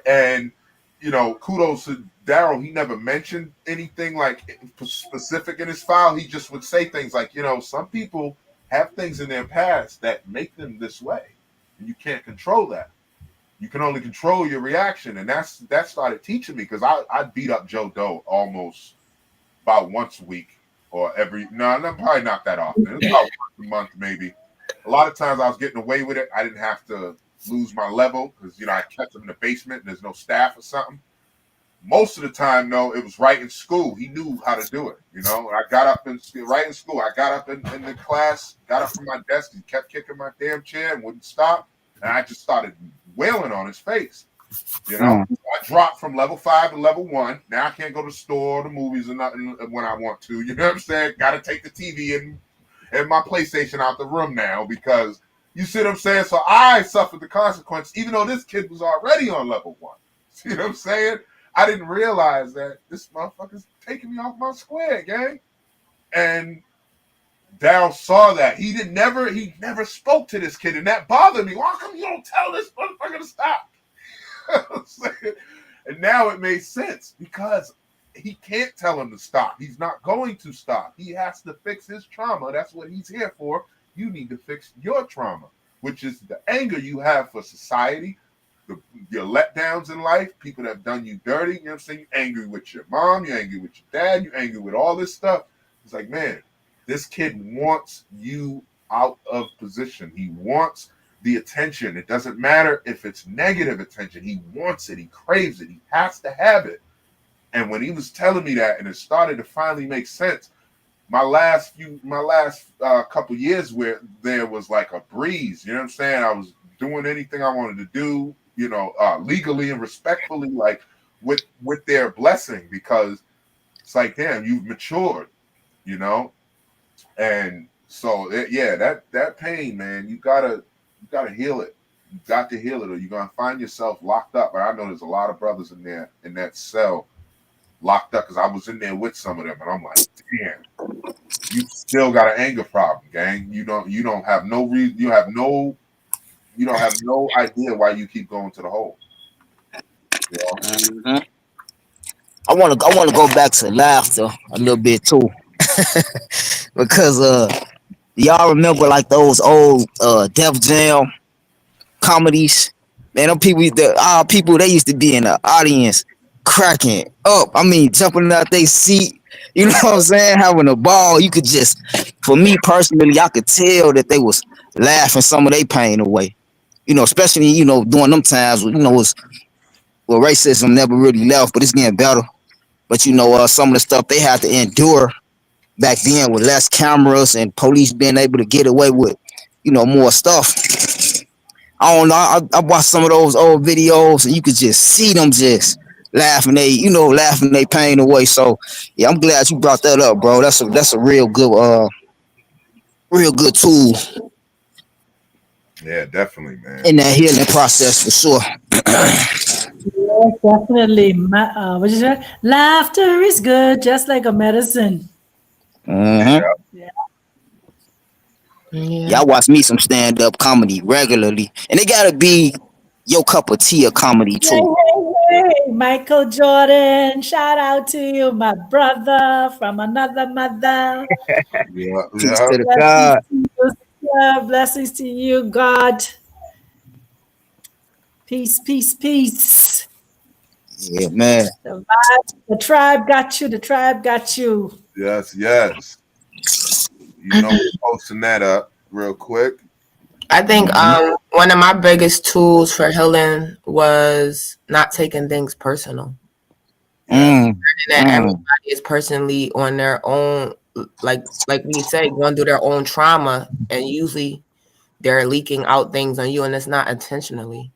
And, you know, kudos to Daryl. He never mentioned anything like specific in his file. He just would say things like, you know, some people have things in their past that make them this way, and you can't control that. You can only control your reaction, and that started teaching me, because I beat up Joe Doe almost about once a week, or probably not that often. It was about once a month maybe. A lot of times I was getting away with it. I didn't have to lose my level, because, you know, I kept him in the basement and there's no staff or something. Most of the time, though, it was right in school. He knew how to do it, you know. I got up right in school. I got up in the class, got up from my desk, and kept kicking my damn chair and wouldn't stop. And I just started wailing on his face. You know, I dropped from level 5 to level 1. Now I can't go to the store or the movies or nothing when I want to. You know what I'm saying? Got to take the TV and my PlayStation out the room now, because you see what I'm saying? So I suffered the consequence, even though this kid was already on level 1. See what I'm saying? I didn't realize that this motherfucker's taking me off my square, gang. And Daryl saw that. He never spoke to this kid, and that bothered me. Why come you don't tell this motherfucker to stop? And now it made sense, because he can't tell him to stop. He's not going to stop. He has to fix his trauma. That's what he's here for. You need to fix your trauma, which is the anger you have for society, your letdowns in life, people that have done you dirty. You know what I'm saying? You're angry with your mom, you're angry with your dad, you're angry with all this stuff. It's like, man, this kid wants you out of position. He wants the attention. It doesn't matter if it's negative attention. He wants it. He craves it. He has to have it. And when he was telling me that, and it started to finally make sense, my last couple years where there was like a breeze, you know what I'm saying? I was doing anything I wanted to do, you know, legally and respectfully, like with their blessing, because it's like, damn, you've matured, you know? And so, that pain, man, you gotta heal it. You got to heal it, or you're gonna find yourself locked up. And I know there's a lot of brothers in there in that cell locked up, because I was in there with some of them, and I'm like, damn, you still got an anger problem, gang. You don't have no reason. You don't have no idea why you keep going to the hole. You know? I want to go back to laughter a little bit too, because y'all remember like those old Def Jam comedies? Man, them people, they used to be in the audience cracking up. I mean, jumping out their seat. You know what I'm saying? Having a ball. You could just, for me personally, I could tell that they was laughing some of their pain away. You know, especially, you know, during them times, you know, racism never really left, but it's getting better. But, you know, some of the stuff they had to endure back then with less cameras and police being able to get away with, you know, more stuff. I don't know. I watched some of those old videos, and you could just see them just laughing their pain away. So yeah, I'm glad you brought that up, bro. That's a real good tool. Yeah, definitely, man. In that healing process, for sure. Yes, definitely. What you say? Laughter is good, just like a medicine. Yeah. Y'all watch me some stand-up comedy regularly, and it gotta be your cup of tea of comedy too. Hey, Michael Jordan, shout out to you, my brother from another mother. Peace to the God. Blessings to you, God. Peace, peace, peace. Yeah, man. The tribe got you. The tribe got you. Yes. You know, we're posting that up real quick. I think one of my biggest tools for healing was not taking things personal. That everybody is personally on their own, like we say, going through their own trauma, and usually they're leaking out things on you, and it's not intentionally.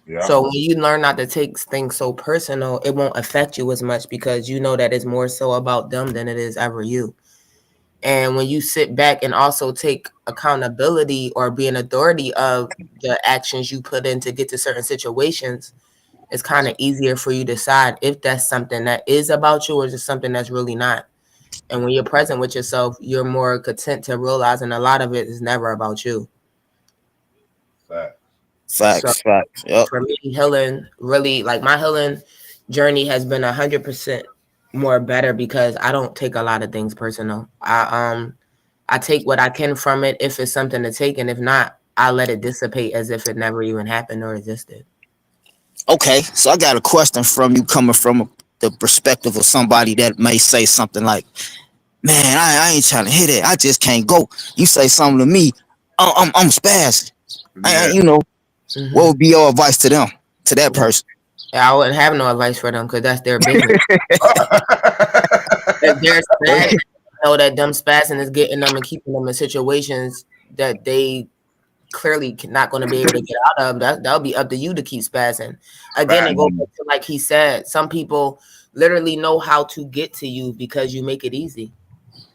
Yeah. So when you learn not to take things so personal, it won't affect you as much, because you know that it's more so about them than it is ever you. And when you sit back and also take accountability or be an authority of the actions you put in to get to certain situations, it's kind of easier for you to decide if that's something that is about you or just something that's really not. And when you're present with yourself, you're more content to realizing a lot of it is never about you. Facts. Yep. For me, healing really, like, my healing journey has been 100% more better because I don't take a lot of things personal. I take what I can from it if it's something to take, and if not, I let it dissipate as if it never even happened or existed. Okay, so I got a question from you, coming from the perspective of somebody that may say something like, "Man, I ain't trying to hit it. I just can't go." You say something to me, I'm spazzing. Mm-hmm. What would be your advice to them, to that person? I wouldn't have no advice for them because that's their business. If they're spazzing, know that them spazzing is getting them and keeping them in situations that they clearly not going to be able to get out of. That'll be up to you to keep spazzing. Again, it goes back to, like he said, some people literally know how to get to you because you make it easy.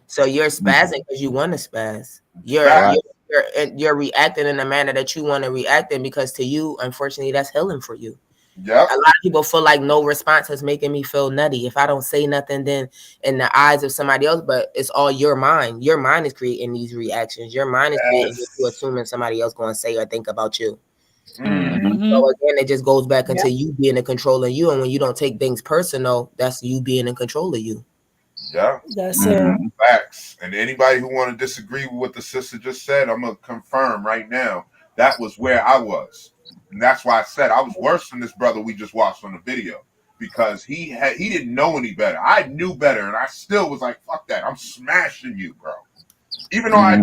So you're spazzing because you want to spaz. You're reacting in a manner that you want to react in because to you, unfortunately, that's healing for you. Yeah. A lot of people feel like no response is making me feel nutty. If I don't say nothing, then in the eyes of somebody else, but it's all your mind. Your mind is creating these reactions. Your mind is creating you assuming somebody else going to say or think about you. Mm-hmm. So again, it just goes back into you being in control of you. And when you don't take things personal, that's you being in control of you. Yeah. That's it. Facts. And anybody who want to disagree with what the sister just said, I'm going to confirm right now. That was where I was. And that's why I said I was worse than this brother we just watched on the video, because he didn't know any better. I knew better, and I still was like, fuck that. I'm smashing you, bro. Even though I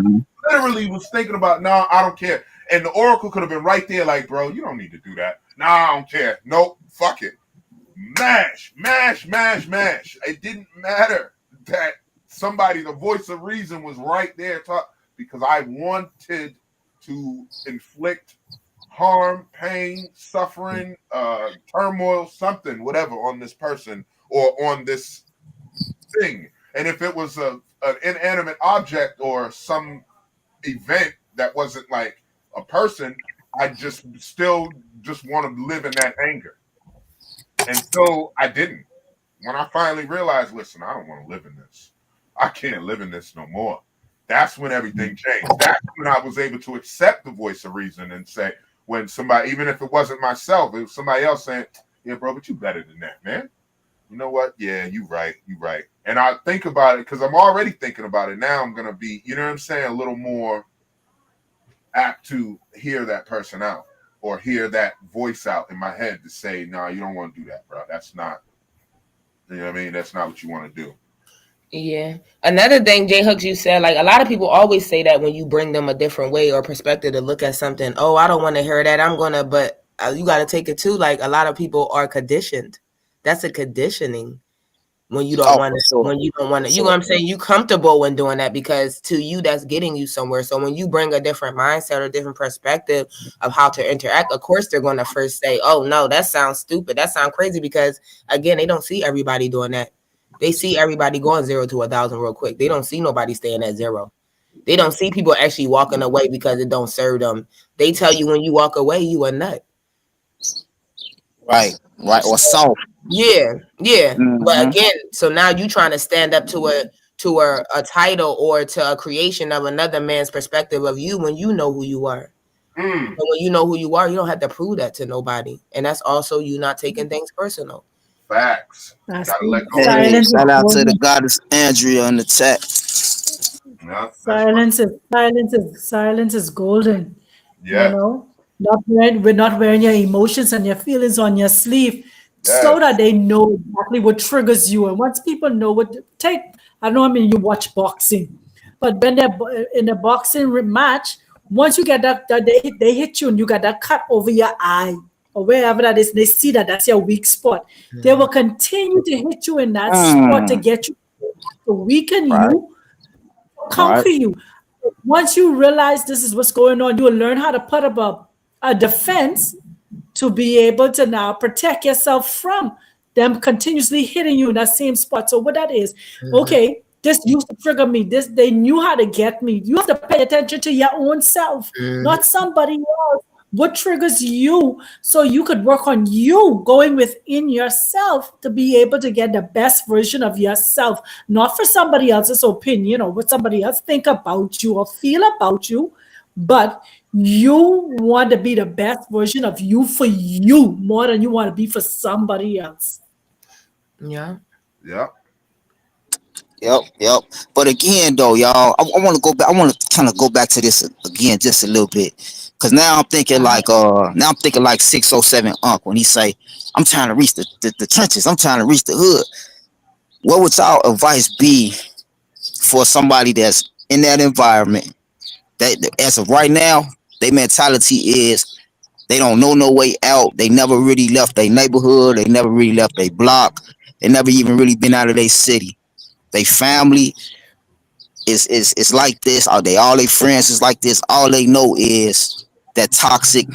literally was thinking about, no, I don't care. And the Oracle could have been right there like, bro, you don't need to do that. No, I don't care. Nope, fuck it. Mash. It didn't matter that somebody, the voice of reason, was right there because I wanted to inflict harm, pain, suffering, turmoil, something, whatever, on this person or on this thing. And if it was an inanimate object or some event that wasn't like a person, I still want to live in that anger. And so I didn't. When I finally realized, listen, I don't want to live in this. I can't live in this no more. That's when everything changed. That's when I was able to accept the voice of reason and say, when somebody, even if it wasn't myself, it was somebody else saying, yeah, bro, but you better than that, man. You know what? Yeah, you right. And I think about it because I'm already thinking about it. Now I'm going to be, you know what I'm saying, a little more apt to hear that person out or hear that voice out in my head to say, no, you don't want to do that, bro. That's not, you know what I mean? That's not what you want to do. Yeah. Another thing, J Hooks, you said, like, a lot of people always say that when you bring them a different way or perspective to look at something. Oh, I don't want to hear that. But you got to take it too. Like, a lot of people are conditioned. That's a conditioning. When you don't want to, when you don't want to, you know what I'm saying? You comfortable when doing that because to you, that's getting you somewhere. So when you bring a different mindset or different perspective of how to interact, of course, they're going to first say, oh, no, that sounds stupid. That sounds crazy because, again, they don't see everybody doing that. They see everybody going 0 to 1,000 real quick. They don't see nobody staying at 0. They don't see people actually walking away because it don't serve them. They tell you when you walk away, you a nut. Right. Or soft. Yeah. But again, so now you trying to stand up to a title or to a creation of another man's perspective of you when you know who you are. But when you know who you are, you don't have to prove that to nobody. And that's also you not taking things personal. Facts. That's Gotta let go. Hey, shout out to the goddess Andrea in the chat. Yeah, Silence is golden. Yeah. You know, we're not wearing your emotions and your feelings on your sleeve so that they know exactly what triggers you. And once people know you watch boxing, but when they're in a boxing match, once you get that they hit you and you got that cut over your eye or wherever that is, they see that that's your weak spot. They will continue to hit you in that spot to get you to weaken you, conquer you. Once you realize this is what's going on, you will learn how to put up a defense to be able to now protect yourself from them continuously hitting you in that same spot. So what that is, okay, this used to trigger me. They knew how to get me. You have to pay attention to your own self, not somebody else. What triggers you so you could work on you going within yourself to be able to get the best version of yourself, not for somebody else's opinion or what somebody else think about you or feel about you, but you want to be the best version of you for you more than you want to be for somebody else. Yeah. Yep. Yep. But again, though, y'all, I want to go back. I want to kind of go back to this again just a little bit, because now I'm thinking like 607 Unc when he say, "I'm trying to reach the trenches. I'm trying to reach the hood." What would y'all advice be for somebody that's in that environment? That as of right now, their mentality is they don't know no way out. They never really left their neighborhood. They never really left their block. They never even really been out of their city. They family is like this. All their friends is like this. All they know is that toxic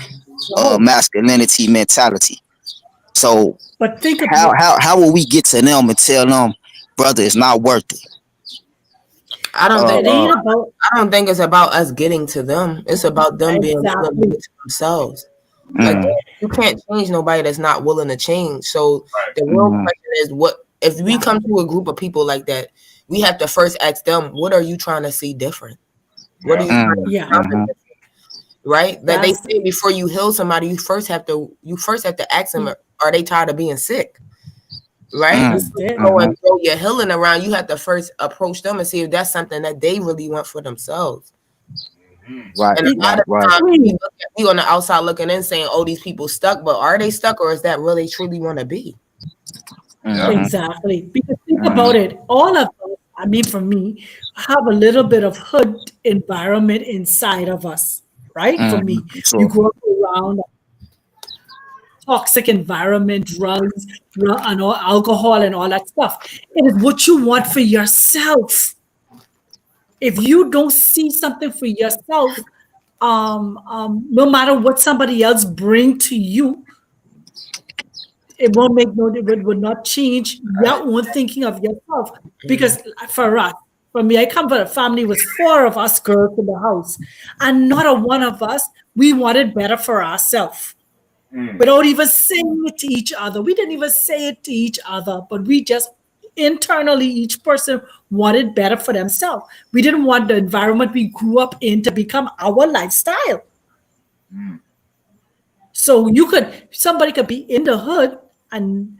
masculinity mentality. So But think about how will we get to them and tell them, brother, it's not worth it? I don't think it ain't about I don't think it's about us getting to them. It's about them being willing to get to themselves. Like you can't change nobody that's not willing to change. So the real question is, what if we come to a group of people like that? We have to first ask them, what are you trying to see different? What are you trying to see different? Right? That they say before you heal somebody, you first have to ask them, are they tired of being sick? Right? Go and throw your healing around. You have to first approach them and see if that's something that they really want for themselves. Right. And a lot of times we on the outside looking in saying, oh, these people stuck, but are they stuck, or is that where they truly want to be? Exactly. Because think about it, all of us, I mean, for me, have a little bit of hood environment inside of us, right? For me, you grew up around a toxic environment, drugs, and all, alcohol, and all that stuff. It is what you want for yourself. If you don't see something for yourself, no matter what somebody else bring to you, it won't make it would not change your own thinking of yourself. Because for me, I come from a family with 4 of us girls in the house, and not a one of us, we wanted better for ourselves. Without even saying it to each other. We didn't even say it to each other, but we just internally, each person wanted better for themselves. We didn't want the environment we grew up in to become our lifestyle. So somebody could be in the hood and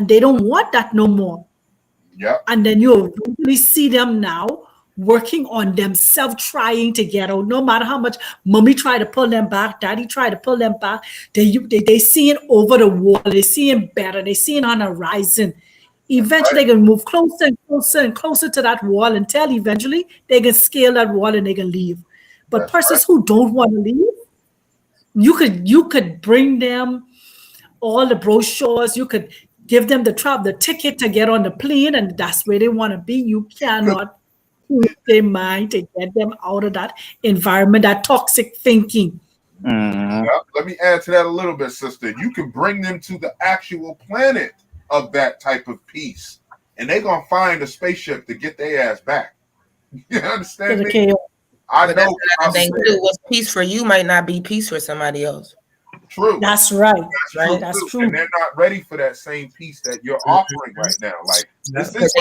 they don't want that no more. Yep. And then you really see them now working on themselves, trying to get out. No matter how much mommy tried to pull them back, daddy tried to pull them back, they seeing over the wall, they seeing better, they seeing on the horizon. Eventually, they can move closer and closer and closer to that wall until eventually they can scale that wall and they can leave. But persons who don't want to leave, you could bring them all the brochures, you could give them the ticket to get on the plane, and that's where they want to be. You cannot put their mind to get them out of that environment, that toxic thinking. Well, let me add to that a little bit, sister. You can bring them to the actual planet of that type of peace, and they're gonna find a spaceship to get their ass back. You understand me? I know. I think too, what's peace for you might not be peace for somebody else. True. That's right. That's true. And they're not ready for that same peace that you're offering right now. Like, because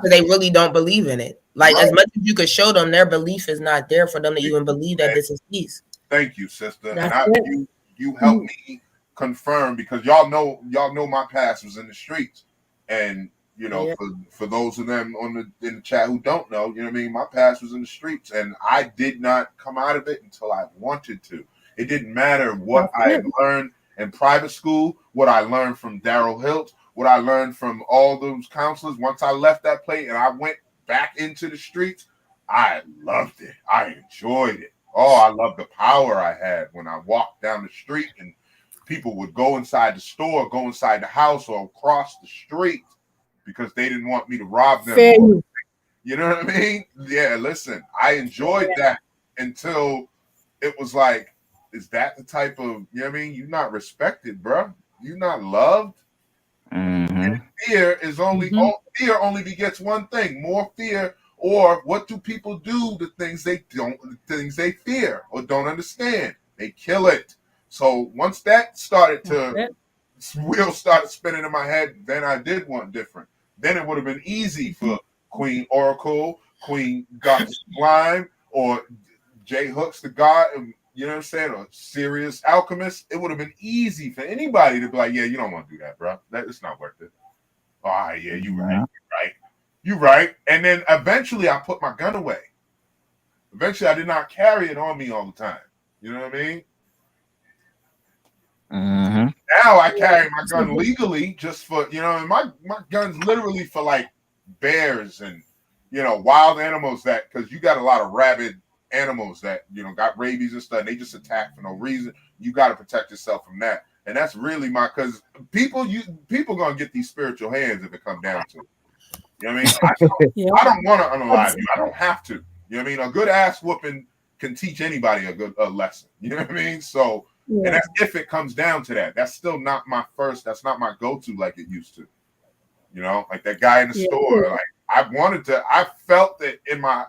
they really don't believe in it. Like, as much as you could show them, their belief is not there for them to even believe that this is peace. Thank you, sister. And you helped me confirm, because y'all know my past was in the streets, and you know, for those of them in the chat who don't know, you know what I mean, my past was in the streets, and I did not come out of it until I wanted to. It didn't matter what I had learned in private school, what I learned from Daryl Hilt, what I learned from all those counselors. Once I left that place and I went back into the streets, I loved it. I enjoyed it. Oh, I loved the power I had when I walked down the street and people would go inside the store, go inside the house, or across the street because they didn't want me to rob them. You know what I mean? Yeah, listen, I enjoyed that until it was like, is that the type of, you know what I mean? You're not respected, bro. You're not loved. And fear is fear only begets one thing: more fear. Or what do people do? The things they fear or don't understand, they kill it. So once that started to That's wheels started spinning in my head, then I did want different. Then it would have been easy for Queen Oracle, Queen Dr. Slime, or J Hooks the God, you know what I'm saying, or Serious Alchemist. It would have been easy for anybody to be like, yeah, you don't want to do that, bro. It's not worth it. Oh, yeah, you right. You right. And then eventually I put my gun away. Eventually I did not carry it on me all the time. You know what I mean? Mm-hmm. Now I carry my gun legally just for, you know, and my gun's literally for like bears and, you know, wild animals that, because you got a lot of rabid animals that, you know, got rabies and stuff. And they just attack for no reason. You got to protect yourself from that. And that's really because people going to get these spiritual hands if it comes down to it. You know what I mean? I don't want to unalive you. I don't have to. You know what I mean? A good ass whooping can teach anybody a lesson. You know what I mean? So, and that's if it comes down to that. That's still not my first. That's not my go-to like it used to. You know, like that guy in the store. Like I felt that in my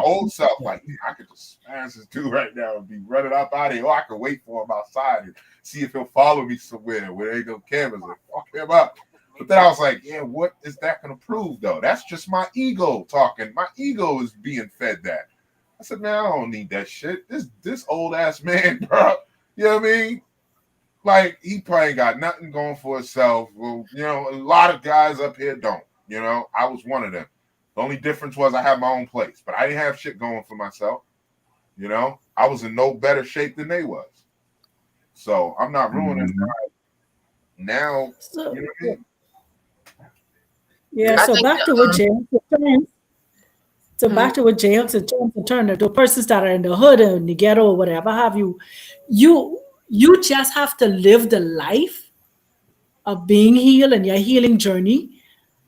old self. Like, man, I could just smash this dude right now and be running up out of here. Or I could wait for him outside and see if he'll follow me somewhere where there ain't no cameras and fuck him up. But then I was like, yeah, what is that going to prove though? That's just my ego talking. My ego is being fed that. I said, man, I don't need that shit. This old ass man, bro. You know what I mean? Like, he probably ain't got nothing going for himself. Well, you know, a lot of guys up here don't. You know, I was one of them. The only difference was I had my own place, but I didn't have shit going for myself. You know, I was in no better shape than they was. So I'm not ruining now. So, you know what I mean? yeah, so back to what James was saying. So back to what James and Turner, the persons that are in the hood and the ghetto or whatever have you, you just have to live the life of being healed and your healing journey,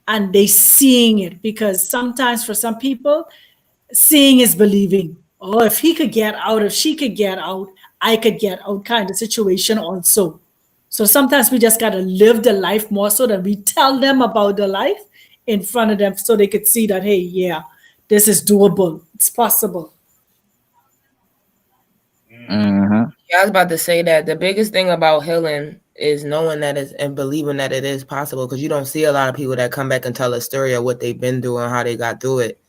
and they seeing it, because sometimes for some people, seeing is believing. Oh, if he could get out, if she could get out, I could get out kind of situation also. So sometimes we just got to live the life more so that we tell them about the life in front of them so they could see that, hey, yeah, this is doable. It's possible. Yeah, I was about to say that the biggest thing about healing is knowing that it's and believing that it is possible, because you don't see a lot of people that come back and tell a story of what they've been through and how they got through it.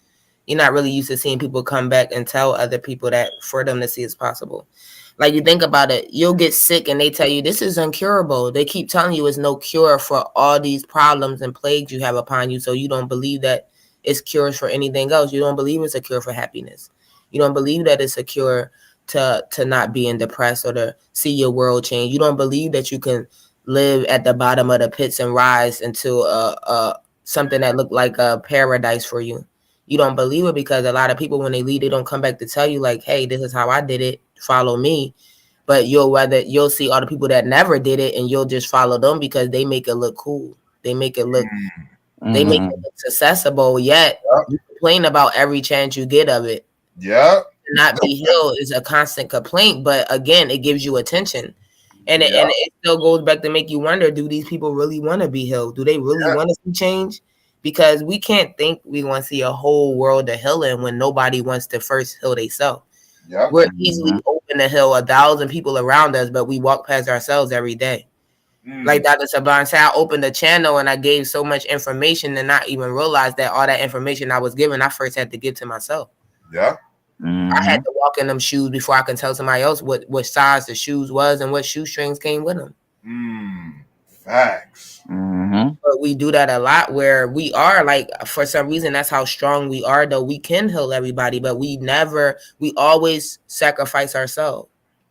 You're not really used to seeing people come back and tell other people that for them to see it's possible. Like, you think about it, you'll get sick and they tell you this is incurable. They keep telling you it's no cure for all these problems and plagues you have upon you. So you don't believe that it's cures for anything else. You don't believe it's a cure for happiness. You don't believe that it's a cure to not being depressed or to see your world change. You don't believe that you can live at the bottom of the pits and rise into something that looked like a paradise for you. You don't believe it because a lot of people, when they leave, they don't come back to tell you like, hey, this is how I did it. Follow me. But you'll see all the people that never did it and you'll just follow them because they make it look cool. They make it look they make it look accessible, yet you complain about every chance you get of it. Yeah. Not be healed is a constant complaint, but again, it gives you attention. And it still goes back to make you wonder, do these people really want to be healed? Do they really want to see change? Because we can't think we want to see a whole world of healing when nobody wants to first heal themselves. Yeah. We're easily open to heal 1,000 people around us, but we walk past ourselves every day. Like Dr. Saban said, I opened the channel and I gave so much information and not even realize that all that information I was given, I first had to give to myself. Yeah. I had to walk in them shoes before I can tell somebody else what size the shoes was and what shoestrings came with them. Facts. But we do that a lot where we are like, for some reason, that's how strong we are, though. We can heal everybody, but we always sacrifice ourselves.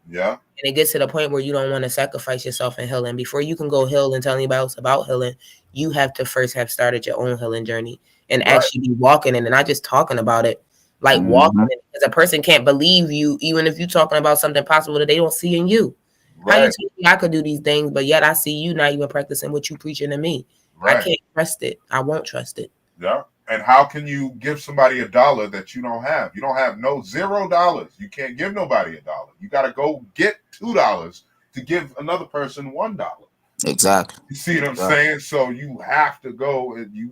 Yeah. And it gets to the point where you don't want to sacrifice yourself in healing. Before you can go heal and tell anybody else about healing, you have to first have started your own healing journey and actually be walking in it and not just talking about it. Like walking in it. Because a person can't believe you, even if you're talking about something possible that they don't see in you. How you tell me I could do these things, but yet I see you not even practicing what you preaching to me. I can't trust it. I won't trust it. Yeah. And how can you give somebody $1 that you don't have? You don't have $0. You can't give nobody $1. You got to go get $2 to give another person $1. Exactly. You see what I'm saying? So you have to go, and you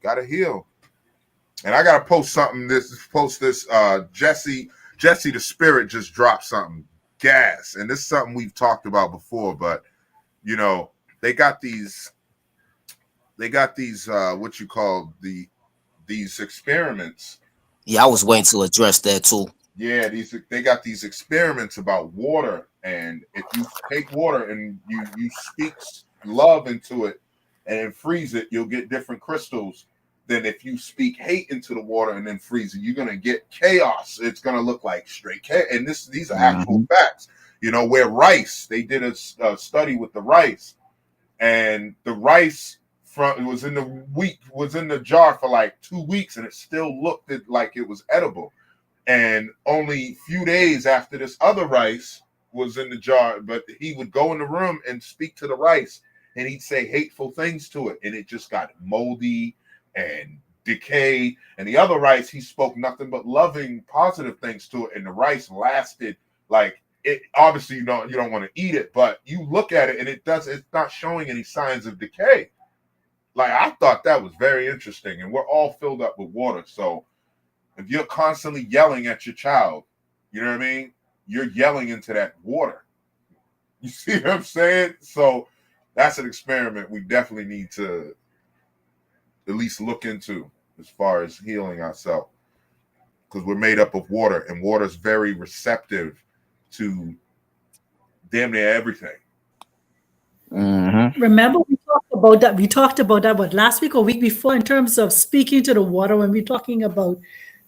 got to heal. And I got to post something. Jesse the Spirit just dropped something gas. And this is something we've talked about before, but you know, they got these what you call these experiments. Yeah, I was waiting to address that too. Yeah, they got these experiments about water, and if you take water and you speak love into it and then freeze it, you'll get different crystals than if you speak hate into the water and then freeze it. You're gonna get chaos. It's gonna look like straight chaos. And these are actual facts. You know, where rice, they did a study with the rice, and the rice it was in the jar for like 2 weeks, and it still looked like it was edible. And only a few days after this other rice was in the jar, but he would go in the room and speak to the rice, and he'd say hateful things to it, and it just got moldy and decayed. And the other rice, he spoke nothing but loving, positive things to it, and the rice lasted like it. Obviously, you don't want to eat it, but you look at it and it's not showing any signs of decay. Like, I thought that was very interesting, and we're all filled up with water, so if you're constantly yelling at your child, you know what I mean? You're yelling into that water. You see what I'm saying? So that's an experiment we definitely need to at least look into as far as healing ourselves, because we're made up of water, and water is very receptive to damn near everything. Remember, we talked about that what, last week or week before, in terms of speaking to the water. When we're talking about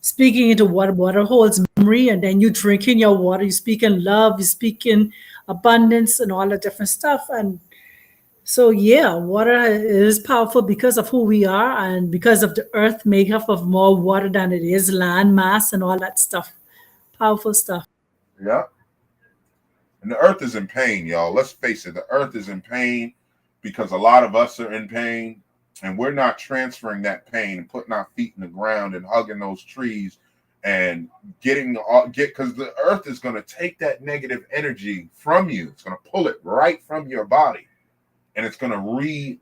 speaking into water holds memory, and then you drinking your water, you speak in love, you speak in abundance and all the different stuff. And so, yeah, water is powerful because of who we are, and because of the earth made up of more water than it is land mass and all that stuff. Powerful stuff. Yeah. And the earth is in pain, y'all. Let's face it. The earth is in pain because a lot of us are in pain, and we're not transferring that pain and putting our feet in the ground and hugging those trees and because the earth is going to take that negative energy from you. It's going to pull it right from your body, and it's going to reuse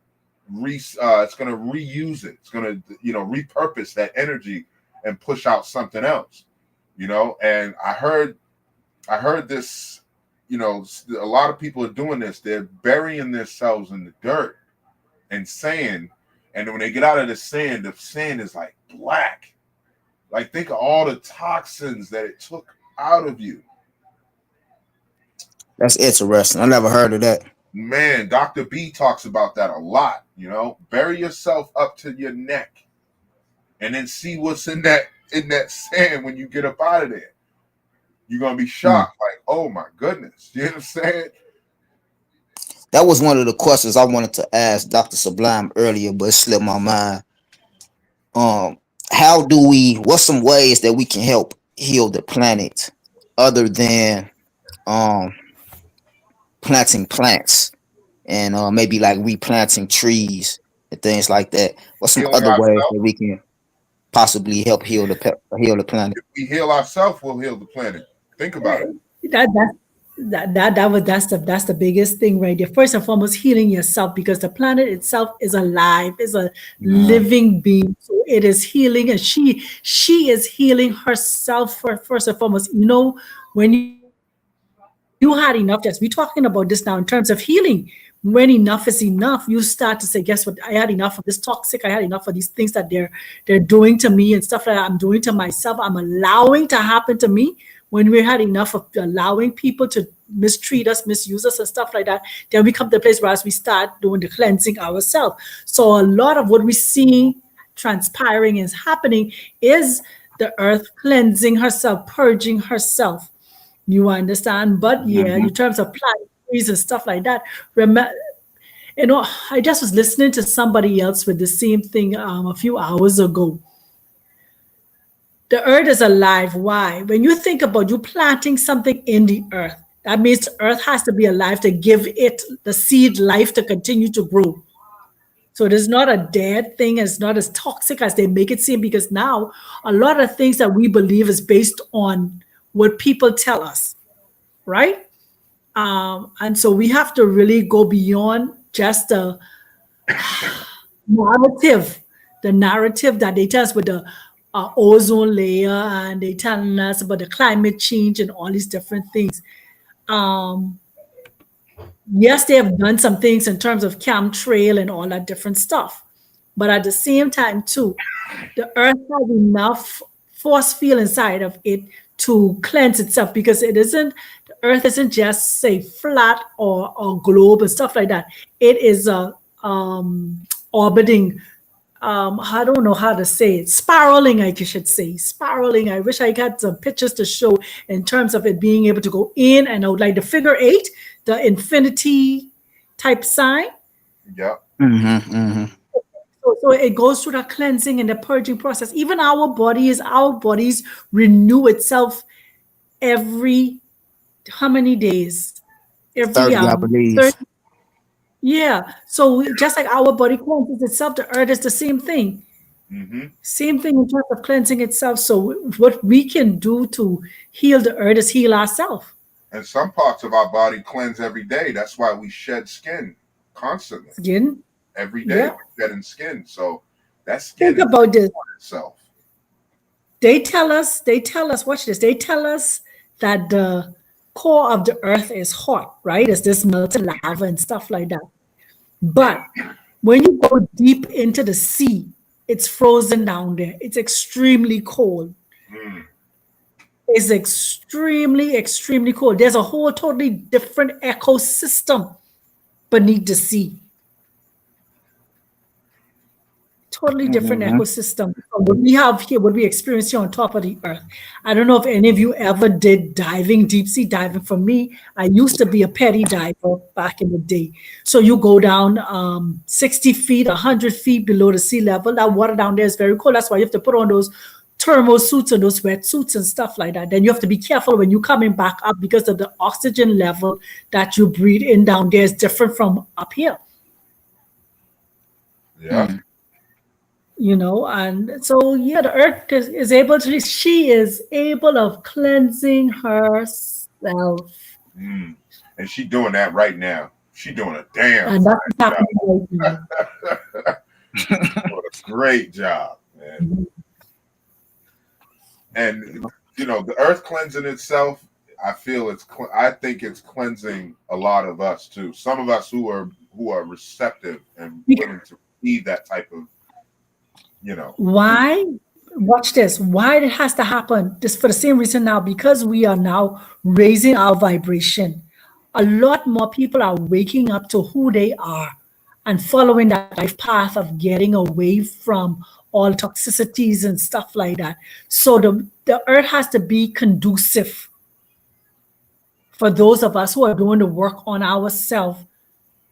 it. It's going to, repurpose that energy and push out something else, and I heard this, a lot of people are doing this. They're burying themselves in the dirt and sand. And when they get out of the sand is like black. Like, think of all the toxins that it took out of you. That's interesting. I never heard of that. Man, Dr. B talks about that a lot. Bury yourself up to your neck and then see what's in that sand when you get up out of there. You're going to be shocked. Like, oh my goodness. You know what I'm saying? That was one of the questions I wanted to ask Dr. Sublime earlier, but it slipped my mind. What's some ways that we can help heal the planet other than planting plants and maybe like replanting trees and things like that? What's some other ways that we can possibly help heal the planet? If we heal ourselves, we'll heal the planet. Think about it. That's the biggest thing right there. First and foremost, healing yourself, because the planet itself is alive, is a living being. So it is healing, and she is healing herself first and foremost. When you had enough, we're talking about this now in terms of healing. When enough is enough, you start to say, guess what? I had enough of this toxic. I had enough of these things that they're doing to me and stuff like that I'm doing to myself. I'm allowing to happen to me. When we had enough of allowing people to mistreat us, misuse us and stuff like that, then we come to the place where we start doing the cleansing ourselves. So a lot of what we see transpiring is happening is the earth cleansing herself, purging herself. You understand? But yeah, in terms of plant trees and stuff like that, remember, I just was listening to somebody else with the same thing a few hours ago. The earth is alive. Why? When you think about you planting something in the earth, that means the earth has to be alive to give it the seed life to continue to grow. So it is not a dead thing. It's not as toxic as they make it seem, because now a lot of things that we believe is based on what people tell us, right? And so we have to really go beyond just the narrative that they tell us with the ozone layer, and they telling us about the climate change and all these different things. yes, they have done some things in terms of chemtrail and all that different stuff. But at the same time, too, the earth has enough force field inside of it to cleanse itself, because the earth isn't just say flat or globe and stuff like that. It is orbiting, I don't know how to say it, spiraling, I should say, spiraling. I wish I got some pictures to show in terms of it being able to go in and out, like the figure 8, the infinity type sign. Yeah. So it goes through the cleansing and the purging process. Even our bodies renew itself every how many days? Every 30, I believe. 30. Yeah. So just like our body cleanses itself, the earth is the same thing. Same thing in terms of cleansing itself. So what we can do to heal the earth is heal ourselves. And some parts of our body cleanse every day. That's why we shed skin constantly. Skin? Every day Yeah. we're shedding skin. So that skin Think about this. itself. They tell us, watch this, they tell us that the core of the earth is hot, right? It's this melted lava and stuff like that. But when you go deep into the sea, it's frozen down there. It's extremely cold. It's extremely, extremely cold. There's a whole totally different ecosystem beneath the sea. Totally different ecosystem from what we have here, what we experience here on top of the earth. I don't know if any of you ever did diving, deep sea diving. For me, I used to be a petty diver back in the day. So you go down 60 feet, 100 feet below the sea level. That water down there is very cold. That's why you have to put on those thermal suits and those wetsuits and stuff like that. Then you have to be careful when you're coming back up, because of the oxygen level that you breathe in down there is different from up here. Yeah. You know, and so yeah, the earth is able to, she is able of cleansing herself. And she doing that right now. She doing a damn And that's happening right now. doing a great job, man. And you know, the earth cleansing itself, I think it's cleansing a lot of us too. Some of us who are receptive and willing to receive that type of, you know. Why? Watch this. Why it has to happen? Just for the same reason now, because we are now raising our vibration. A lot more people are waking up to who they are and following that life path of getting away from all toxicities and stuff like that. So the earth has to be conducive for those of us who are doing the work on ourselves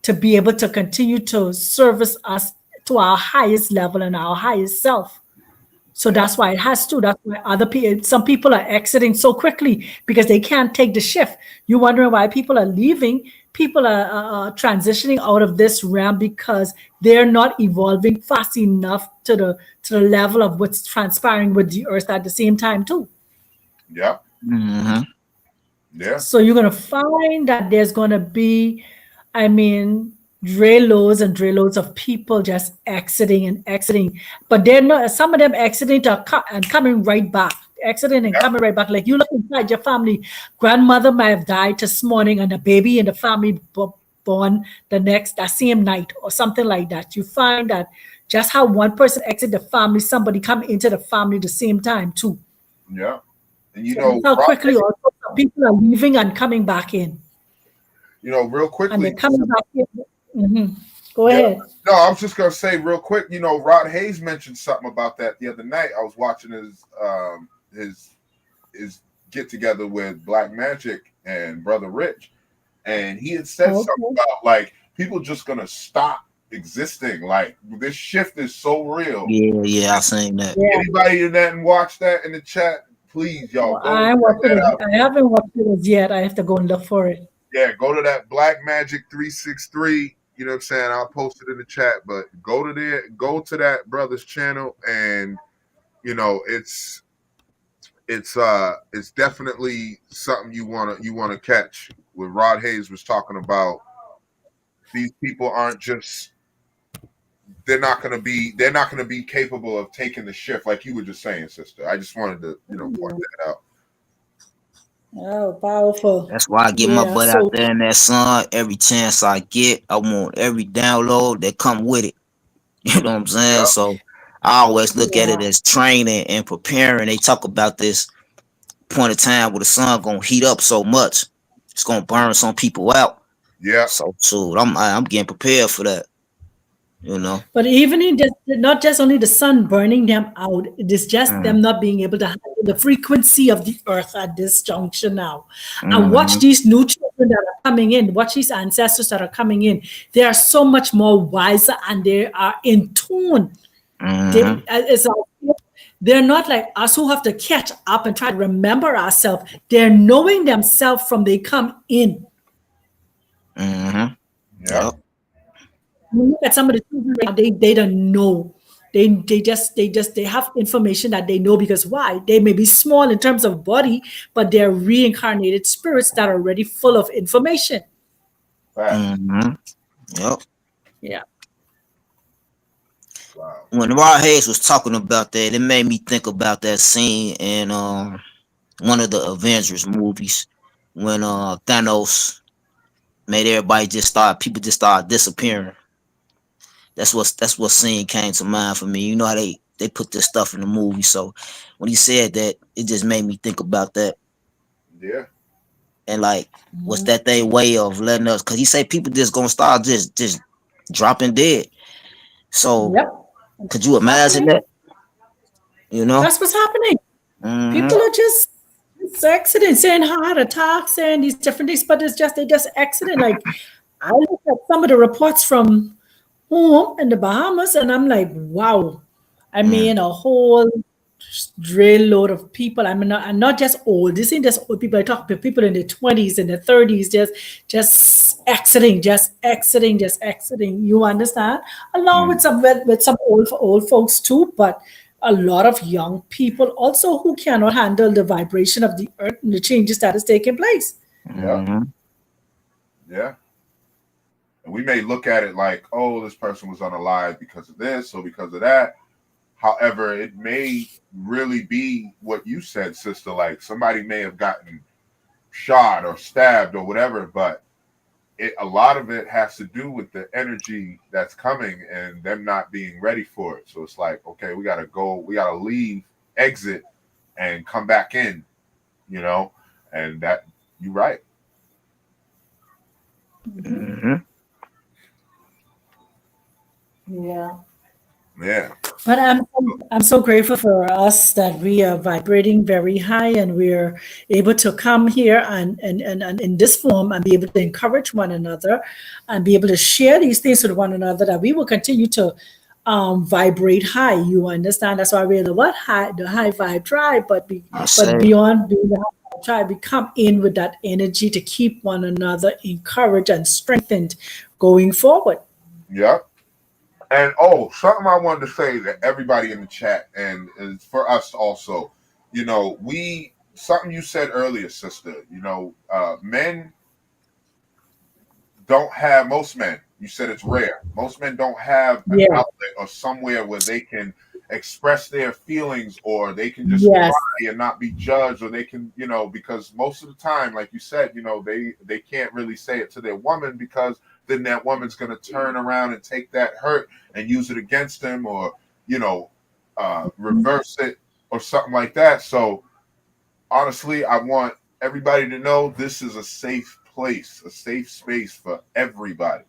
to be able to continue to service us to our highest level and our highest self. So that's why it has to. That's why some people are exiting so quickly, because they can't take the shift. You're wondering why people are leaving. People are transitioning out of this realm because they're not evolving fast enough to the level of what's transpiring with the earth at the same time too. Yeah. Yeah. So you're gonna find that there's gonna be, drayloads and drayloads of people just exiting, but they're not. Some of them exiting and coming right back, exiting and coming right back. Like you look inside your family, grandmother might have died this morning, and the baby in the family born that same night or something like that. You find that just how one person exit the family, somebody come into the family the same time too. Yeah, and you know how quickly also people are leaving and coming back in. You know, real quickly, and they're coming back in. Go ahead. No, I was just gonna say real quick. You know, Rod Hayes mentioned something about that the other night. I was watching his get together with Black Magic and Brother Rich, and he had said something about like people just gonna stop existing. Like this shift is so real. Yeah, I seen that. Yeah. Anybody in that and watch that in the chat, please, y'all. I haven't watched it yet. I have to go and look for it. Yeah, go to that Black Magic 363. You know what I'm saying? I'll post it in the chat, but go to that brother's channel, and you know it's definitely something you wanna catch. What Rod Hayes was talking about, these people aren't just they're not gonna be capable of taking the shift like you were just saying, sister. I just wanted to point that out. Oh, powerful. That's why I get my Yeah. butt out So there in that sun every chance I get. I want every download that come with it. You know what I'm saying? Yep. So I always look at it yeah. as training and preparing. They talk about this point of time where the sun gonna heat up so much, it's gonna burn some people out. Yeah. So, I'm getting prepared for that. You know. But even in just not just only the sun burning them out, it is just Mm, them not being able to handle the frequency of the earth at this juncture now. And watch mhm, these new children that are coming in, watch these ancestors that are coming in. They are so much more wiser and they are in tune. mhm, They're not like us who have to catch up and try to remember ourselves. They're knowing themselves from they come in. mhm. Yep. Yep. You look at some of the children right now, they don't know. They have information that they know because why? They may be small in terms of body, but they're reincarnated spirits that are already full of information. Facts. Mhm. Yep. Yeah. Wow. When Rod Hayes was talking about that, it made me think about that scene in one of the Avengers movies when Thanos made everybody people just start disappearing. That's what scene came to mind for me. You know how they put this stuff in the movie. So when he said that, it just made me think about that. Yeah. And like, what's Mhm. that their way of letting us? Because he said people just gonna start just dropping dead. So Yep. could you What's imagine happening? that? You know? That's what's happening. Hmm. People are just it's accident, saying heart attacks, saying these different things, but they just accident. Like I look at some of the reports from home in the Bahamas, and I'm like, wow. I Mm, mean, a whole drill load of people. I mean, not just old. This ain't just old people. I talk to people in their 20s and their 30s, just exiting, just exiting, just exiting. You understand? Along with mm, some old folks too, but a lot of young people also who cannot handle the vibration of the earth and the changes that is taking place. Yep. mhm, Yeah. And we may look at it like, oh, this person was unalive because of this or because of that. However, it may really be what you said, sister. Like somebody may have gotten shot or stabbed or whatever, but a lot of it has to do with the energy that's coming and them not being ready for it. So it's like, okay, we got to go, we got to leave, exit, and come back in, you know, and that you're right. mhm. Yeah. Yeah. But I'm so grateful for us that we are vibrating very high and we're able to come here and in this form and be able to encourage one another and be able to share these things with one another that we will continue to vibrate high. You understand? That's why we're the high vibe tribe, I but say. beyond being the high vibe tribe, we come in with that energy to keep one another encouraged and strengthened going forward. Yep. And oh, something I wanted to say to everybody in the chat, and is for us also, you know, something you said earlier, sister. You know, men don't have most men. You said it's rare. Most men don't have an Yeah. outlet or somewhere where they can express their feelings, or they can just cry Yes. and not be judged, or they can, you know, because most of the time, like you said, you know, they can't really say it to their woman because then that woman's going to turn around and take that hurt and use it against them, or you know, reverse it or something like that. So honestly, I want everybody to know this is a safe place, a safe space for everybody,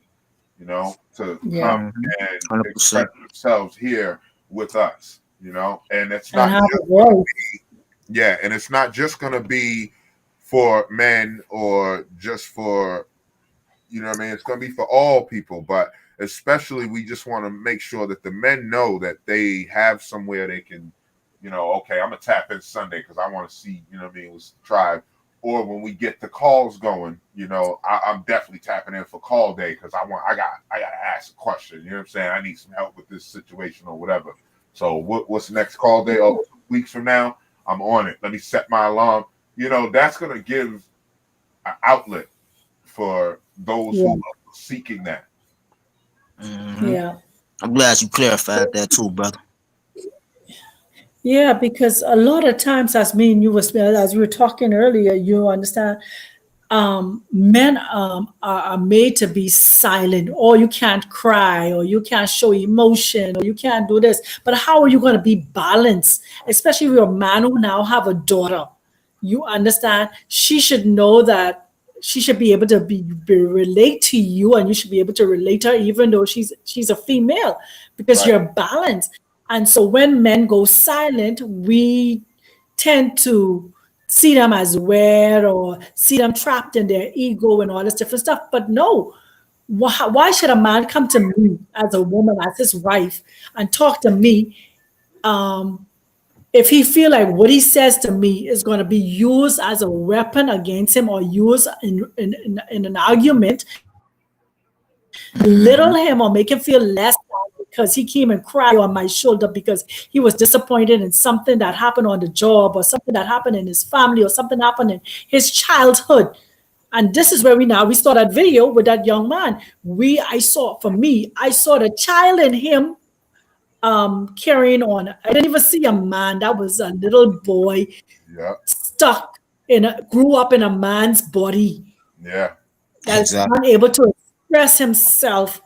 you know, to Yeah. come Mhm. and express 100%. themselves here with us, you know, and it's And not have just a voice. yeah, and it's not just going to be for men or just for, you know what I mean? It's going to be for all people, but especially we just want to make sure that the men know that they have somewhere they can, you know, okay, I'm going to tap in Sunday because I want to see, you know what I mean, with the tribe. Or when we get the calls going, you know, I'm definitely tapping in for call day because I got to ask a question. You know what I'm saying? I need some help with this situation or whatever. So what's the next call day? Oh, 2 weeks from now, I'm on it. Let me set my alarm. You know, that's going to give an outlet for those who Yeah. are seeking that. Mhm. Yeah. I'm glad you clarified that too, brother. Yeah, because a lot of times, as me and you was as we were talking earlier, you understand, men are made to be silent, or you can't cry, or you can't show emotion, or you can't do this. But how are you going to be balanced, especially if you're a man who now have a daughter? You understand? She should know that she should be able to relate to you, and you should be able to relate to her, even though she's a female, because Right. you're balanced. And so when men go silent, we tend to see them as weird or see them trapped in their ego and all this different stuff. But no, why should a man come to me as a woman, as his wife, and talk to me if he feel like what he says to me is going to be used as a weapon against him, or used in an argument, belittle him or make him feel less than because he came and cried on my shoulder because he was disappointed in something that happened on the job, or something that happened in his family, or something happened in his childhood. And this is where we saw that video with that young man. I saw the child in him carrying on. I didn't even see a man. That was a little boy Yeah. grew up in a man's body, Yeah. that's Exactly. unable to express himself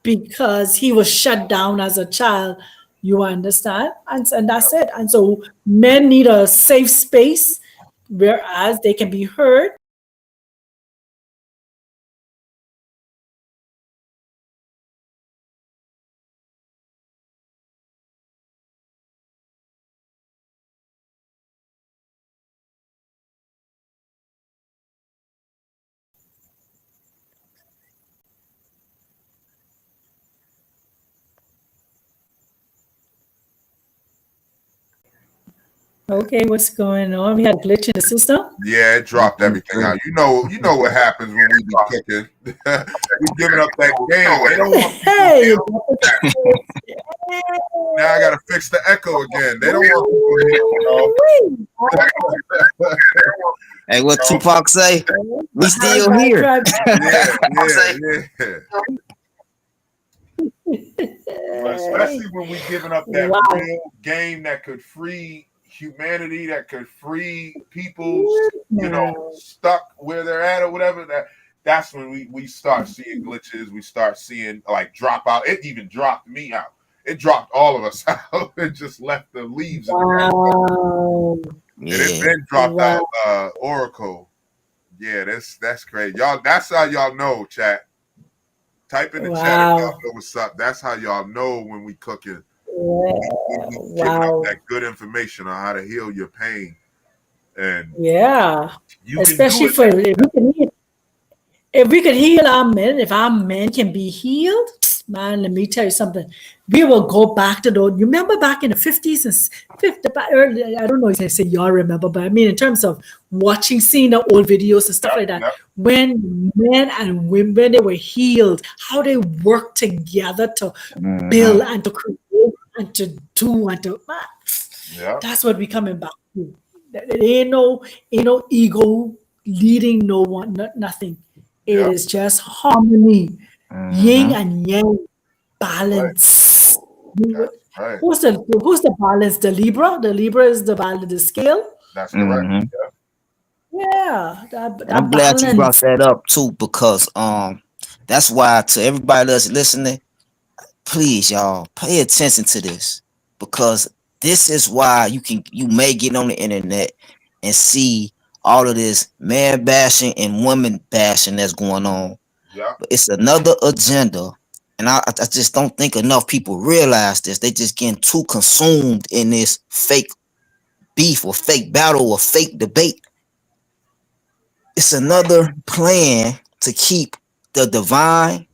because he was shut down as a child. You understand? And that's it. And so men need a safe space whereas they can be heard. Okay, what's going on? We had a glitch in the system. Yeah, it dropped everything out. You know what happens when we be cooking. We giving up that game. They don't want Hey, now I gotta fix the echo again. They don't want people to hear, Hey, what Tupac say? We still here. Yeah. But especially when we giving up that Wow. real game that could free humanity, that could free people, stuck where they're at or whatever. That's when we start seeing glitches. We start seeing like drop out. It even dropped me out. It dropped all of us out. It just left the leaves. Wow. And it then dropped out Oracle. Yeah, that's crazy. Y'all, that's how y'all know, chat. Type in the chat if y'all know what's up. That's how y'all know when we cooking. We giving up that good information on how to heal your pain. And you especially can do it. If we could heal our men, if our men can be healed, man, let me tell you something. We will go back to those. You remember back in the 50s and 50s, early, I don't know if I say y'all remember, but I mean in terms of seeing the old videos and stuff like that, when men and women, they were healed, how they worked together to build and to create and to do and to that's what we coming back to. There ain't no ego leading no one, nothing. It is just harmony, yin and yang, balance. Right. Who's the balance? The Libra. The Libra is the balance, the scale. That's correct. Yeah. I'm glad you brought that up too, because that's why to everybody that's listening, please y'all pay attention to this, because this is why you may get on the internet and see all of this man bashing and women bashing that's going on. But it's another agenda, and I just don't think enough people realize this. They just getting too consumed in this fake beef or fake battle or fake debate. It's another plan to keep the divine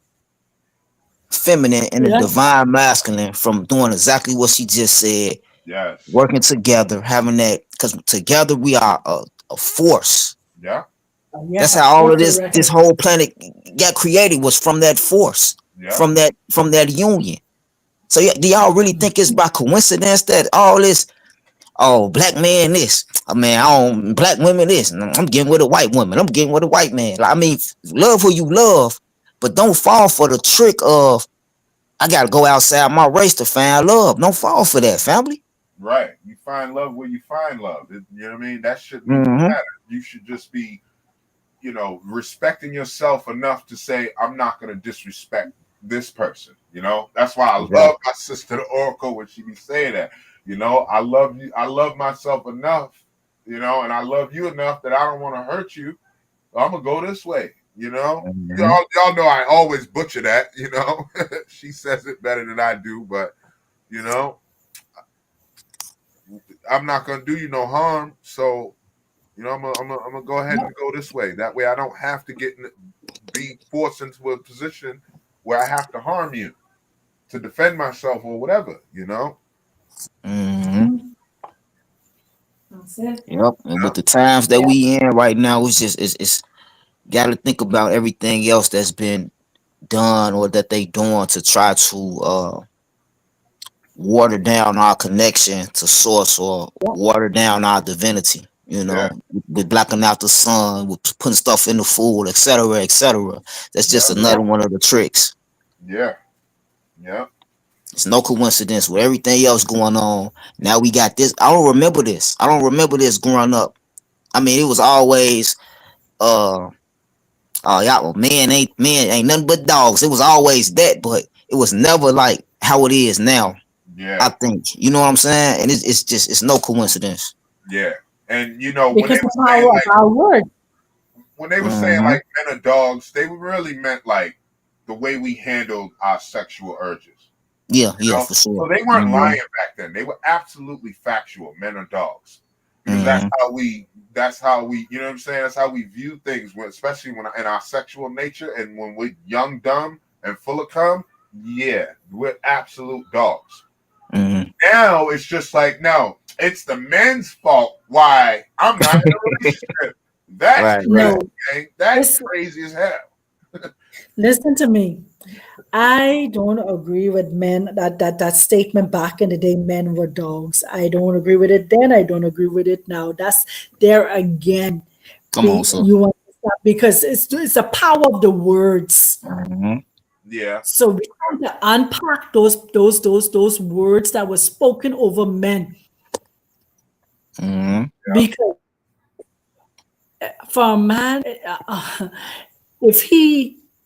feminine and the divine masculine from doing exactly what she just said. Yes. Working together, having that, because together we are a force. Yeah. That's how all of this whole planet got created, was from that force, from that union. So do y'all really think it's by coincidence that all this, black man this, black women this, and I'm getting with a white woman, I'm getting with a white man. Like, I mean, love who you love, but don't fall for the trick of I gotta go outside my race to find love. Don't fall for that, family. Right. You find love where you find love. You know what I mean? That shouldn't Mhm. matter. You should just be, respecting yourself enough to say, I'm not going to disrespect this person. That's why I love my sister, the Oracle, when she be saying that. I love you. I love myself enough, and I love you enough that I don't want to hurt you. I'm going to go this way. Mhm. Y'all know I always butcher that. She says it better than I do, but I'm not gonna do you no harm. So, I'm gonna go ahead and go this way. That way, I don't have to be forced into a position where I have to harm you to defend myself or whatever. Mhm. That's it. Yep. And with the times that we in right now, it's got to think about everything else that's been done or that they doing to try to water down our connection to source or water down our divinity. With blacking out the sun, with putting stuff in the food, etc., etc. That's just another one of the tricks. Yeah. Yeah. It's no coincidence with everything else going on. Now we got this. I don't remember this. I don't remember this growing up. I mean, it was always y'all men ain't nothing but dogs. It was always that, but it was never like how it is now. Yeah. I think you know what I'm saying, and it's no coincidence. Yeah. And Because the power of our word. when they were saying like men are dogs, they really meant like the way we handled our sexual urges. Yeah, for sure. So they weren't lying back then. They were absolutely factual. Men are dogs. Because that's how we, you know what I'm saying? That's how we view things, especially when in our sexual nature and when we're young, dumb, and full of cum. Yeah, we're absolute dogs. Now it's just like, no, it's the men's fault why I'm not in a relationship. That's crazy. That's crazy as hell. Listen to me. I don't agree with men that statement back in the day, men were dogs. I don't agree with it then. I don't agree with it now. That's there again. Come on, sir. You understand? Because it's the power of the words. Yeah. So we have to unpack those words that were spoken over men. Because for a man, if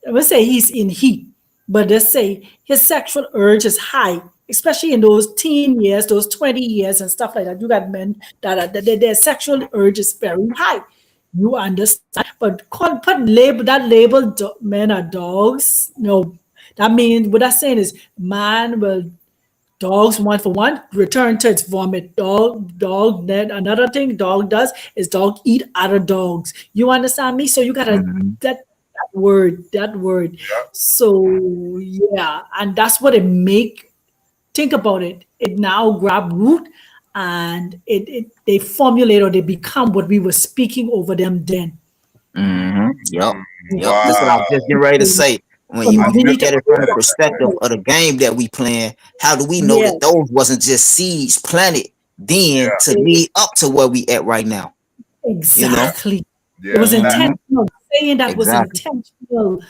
let's say he's in heat, but let's say his sexual urge is high, especially in those teen years, those 20 years and stuff like that. You got men that their sexual urge is very high. You understand? But men are dogs. No, that means what that's saying is man will. Dogs, one for one, return to its vomit. Dog, then another thing dog does is dog eat other dogs. You understand me? So you gotta that word. So yeah, and that's what it make. Think about it. It now grab root and they formulate or they become what we were speaking over them then. Yep. That's what I was just getting ready to say. When you look at it from the perspective of the game that we playing, how do we know that those wasn't just seeds planted then to lead up to where we at right now? Exactly. It was intentional. Saying that was intentional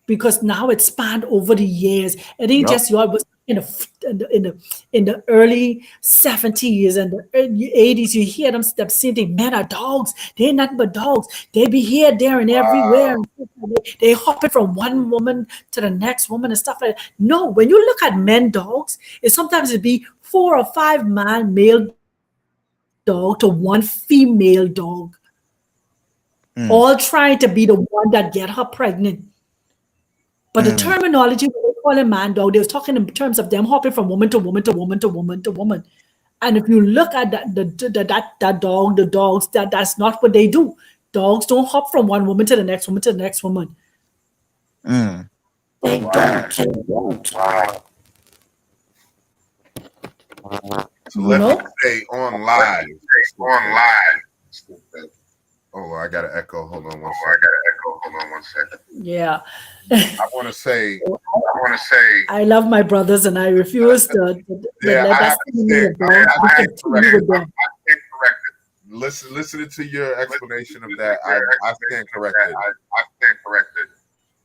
because now it's spanned over the years. It ain't just you was in the early 70s and the early 80s. You hear them saying they men are dogs. They're nothing but dogs. They be here, there, and everywhere. They hopping from one woman to the next woman and stuff like that. No, when you look at men dogs, sometimes it be 4 or 5 male dog to one female dog. All trying to be the one that get her pregnant. But the terminology when they call a man dog, they was talking in terms of them hopping from woman to woman to woman to woman to woman. And if you look at that dog, the dogs, that's not what they do. Dogs don't hop from one woman to the next woman to the next woman. They don't. So let's say on live. Oh, I got an echo. Hold on one second. Yeah. I want to say. I love my brothers, and I refuse to. Listening to your explanation of that, I stand corrected.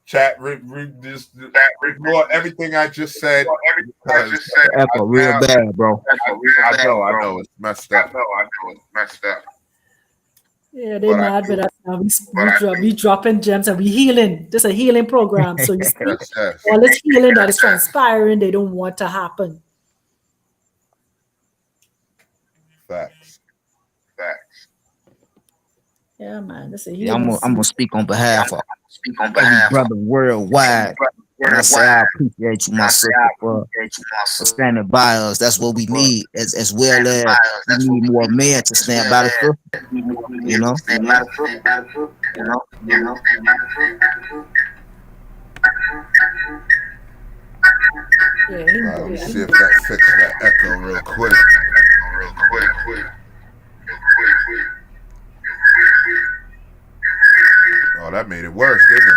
Chat, just ignore everything I just said. Echo real bad, bro. I know, it's messed up. Yeah, they But I mad do- with us now. We dropping gems and we healing. This is a healing program. So you see, Yes. all this healing that is transpiring, they don't want to happen. Facts. Yeah, man. This is a Yeah, healing. I'm gonna speak on behalf of every brother worldwide. And I say I appreciate you, my sister, for standing by us. That's what we need, as well as we need more men to stand by the sister. You know. Yeah, Let me see if that fixed that echo real quick. Oh, that made it worse, didn't it?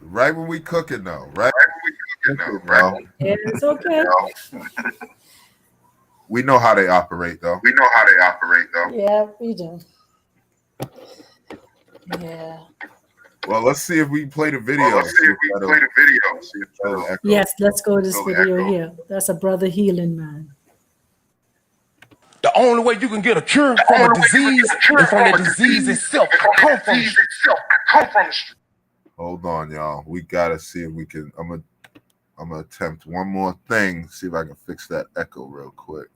Right when we cooking though, right? yeah, it's okay. We know how they operate though. Yeah, we do. Yeah. Well, let's see if we can play the video. Yes, let's go to this video here. That's a brother healing, man. The only way you can get a cure from a disease is from the disease itself. Come from the street. Hold on, y'all. We gotta see if we can. I'm gonna attempt one more thing. See if I can fix that echo real quick.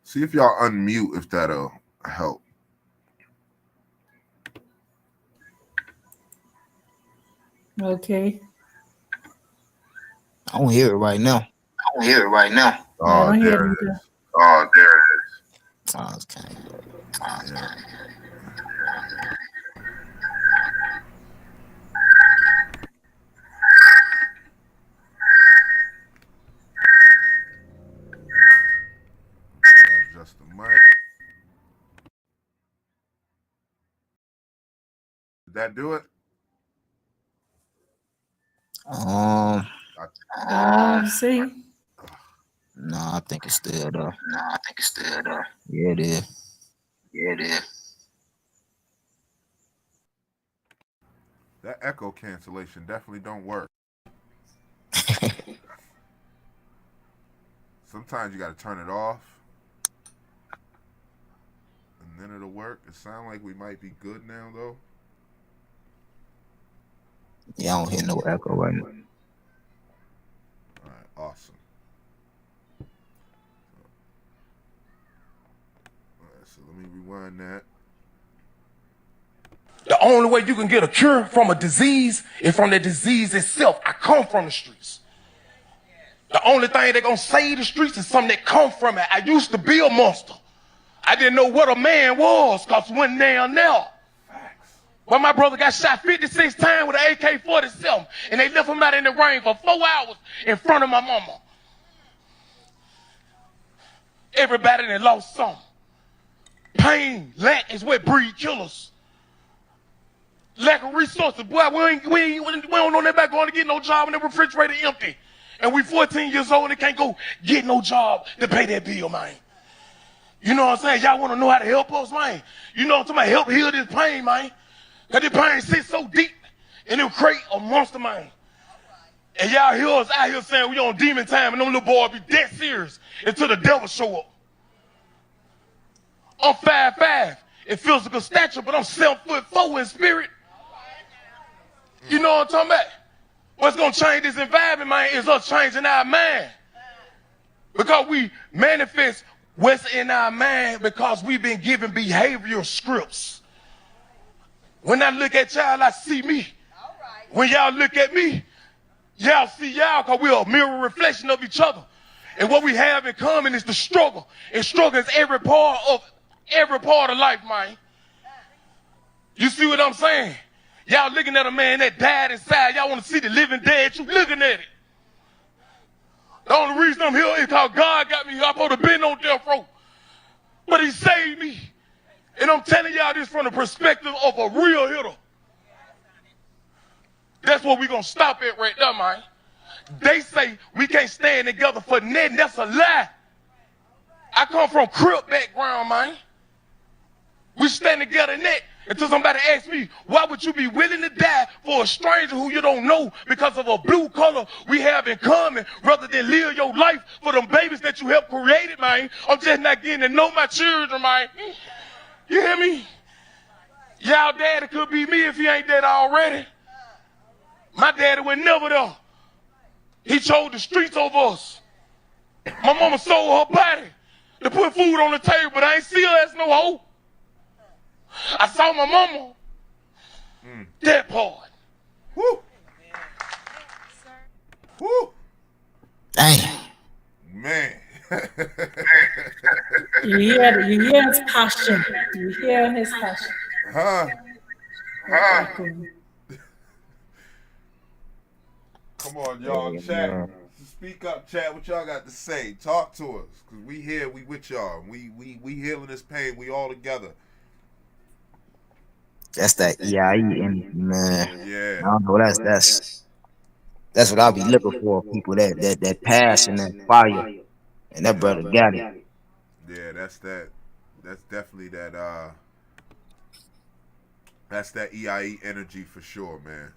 See if y'all unmute if that'll help. Okay. I don't hear it right now. Oh, I don't hear there it it either. is. Oh, okay. Yeah. Adjust the mic. Did that do it? See? No, I think it's still there. Yeah, it is. That echo cancellation definitely don't work. Sometimes you got to turn it off, and then it'll work. It sounds like we might be good now, though. Yeah, I don't hear no echo right now. All right, awesome. All right, so let me rewind that. The only way you can get a cure from a disease is from the disease itself. I come from the streets. The only thing they're going to save the streets is something that come from it. I used to be a monster. I didn't know what a man was because when now. But my brother got shot 56 times with an AK-47 and they left him out in the rain for 4 hours in front of my mama. Everybody that lost some. Pain, lack is what breed killers. Lack of resources. Boy, we don't know nothing about going to get no job and the refrigerator empty. And we 14 years old and can't go get no job to pay that bill, man. You know what I'm saying? Y'all want to know how to help us, man? You know what I'm talking about? Help heal this pain, man. Because this pain sits so deep and it'll create a monster, man. And y'all hear us out here saying we on demon time and them little boys be dead serious until the devil show up. I'm 5'5" in physical stature, but I'm 7'4" in spirit. You know what I'm talking about? What's going to change this environment, man, is us changing our mind. Because we manifest what's in our mind because we've been given behavioral scripts. When I look at y'all, I see me. When y'all look at me, y'all see y'all because we're a mirror reflection of each other. And what we have in common is the struggle. And struggle is every part of life, man. You see what I'm saying? Y'all looking at a man that died inside. Y'all want to see the living dead. You looking at it. The only reason I'm here is because God got me here. I'm supposed to been on death row. But he saved me. And I'm telling y'all this from the perspective of a real hitter. That's where we gonna stop it right there, man. They say we can't stand together for nothing. That's a lie. I come from Crip background, man. We stand together in that until somebody asks me, why would you be willing to die for a stranger who you don't know because of a blue color we have in common rather than live your life for them babies that you helped created, man? I'm just not getting to know my children, man. You hear me? Y'all daddy could be me if he ain't dead already. My daddy was never there. He chose the streets over us. My mama sold her body to put food on the table, but I ain't see her as no hoe. I saw my mama. That part. Woo. Woo. Damn. Man. You hear his passion. You hear his passion. Huh? Come on, y'all. Chat. Speak up, chat. What y'all got to say? Talk to us. Because we here. We with y'all. We healing this pain. We all together. That's that EIE and man. Yeah. I don't know. That's what I'll be looking for. People that passion and fire. And that brother got it. Yeah, that's that. That's definitely that. That's that EIE energy for sure, man.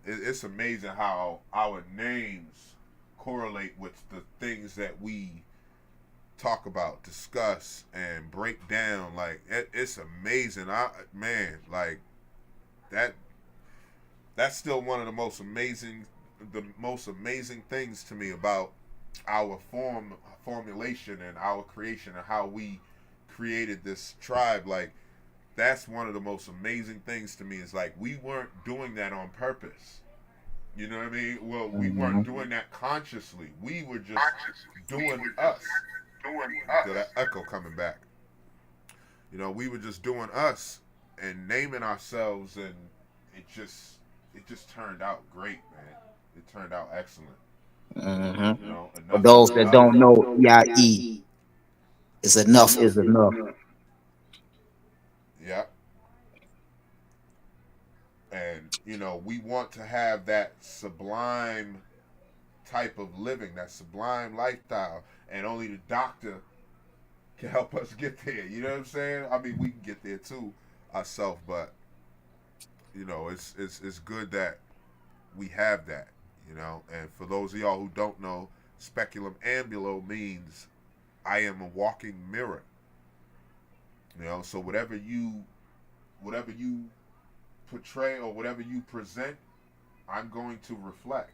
It's amazing how our names correlate with the things that we talk about, discuss, and break down. Like it's amazing. Like that's still one of the most amazing things to me about our formulation and our creation and how we created this tribe. Like that's one of the most amazing things to me is like we weren't doing that on purpose. You know what I mean? Well, we weren't doing that consciously. We were just doing us. Got that echo coming back. You know, we were just doing us and naming ourselves, and it just turned out great, man. It turned out excellent. You know, For those that don't know, EIE is enough is enough. Yeah. And, you know, we want to have that sublime type of living, that sublime lifestyle, and only the doctor can help us get there. You know what I'm saying? I mean, we can get there too ourselves, but, you know, it's good that we have that, you know. And for those of y'all who don't know, speculum ambulo means I am a walking mirror. You know, so whatever you portray or whatever you present, I'm going to reflect.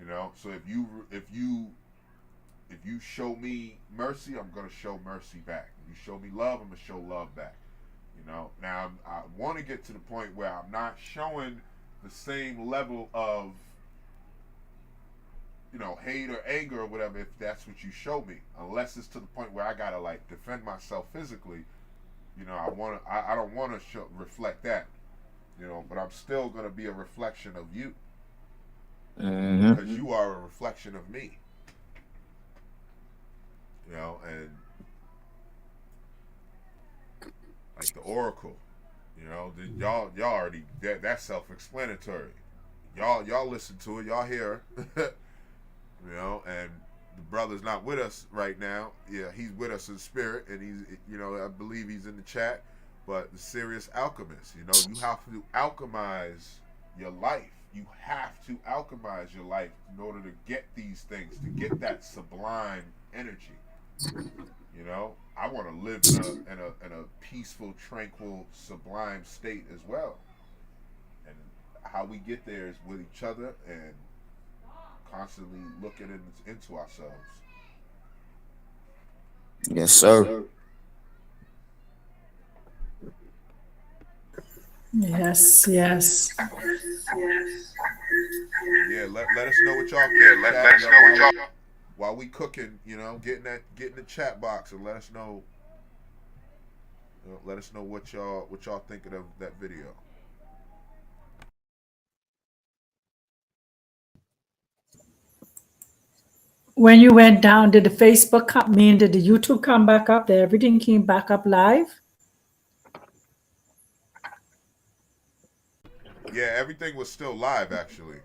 You know, so if you show me mercy, I'm gonna show mercy back. If you show me love, I'm gonna show love back. You know, now I want to get to the point where I'm not showing the same level of, you know, hate or anger or whatever, if that's what you show me, unless it's to the point where I gotta like defend myself physically. You know, I don't want to reflect that, you know, but I'm still going to be a reflection of you. Because you are a reflection of me. You know, and like the Oracle, you know, y'all already, that's self-explanatory. Y'all listen to it, y'all hear her. You know, and the brother's not with us right now. Yeah, he's with us in spirit, and he's, you know, I believe he's in the chat. But the serious alchemist, you know, you have to alchemize your life. You have to alchemize your life in order to get these things, to get that sublime energy. You know, I want to live in a peaceful, tranquil, sublime state as well. And how we get there is with each other and constantly looking into ourselves. Yes, sir. Yes. Yeah, let us know what y'all think. Let us know what y'all while we cooking. You know, get in the chat box and let us know. Let us know what y'all thinking of that video. When you went down, did the Facebook did the YouTube come back up? Did everything came back up live? Yeah, everything was still live. Actually,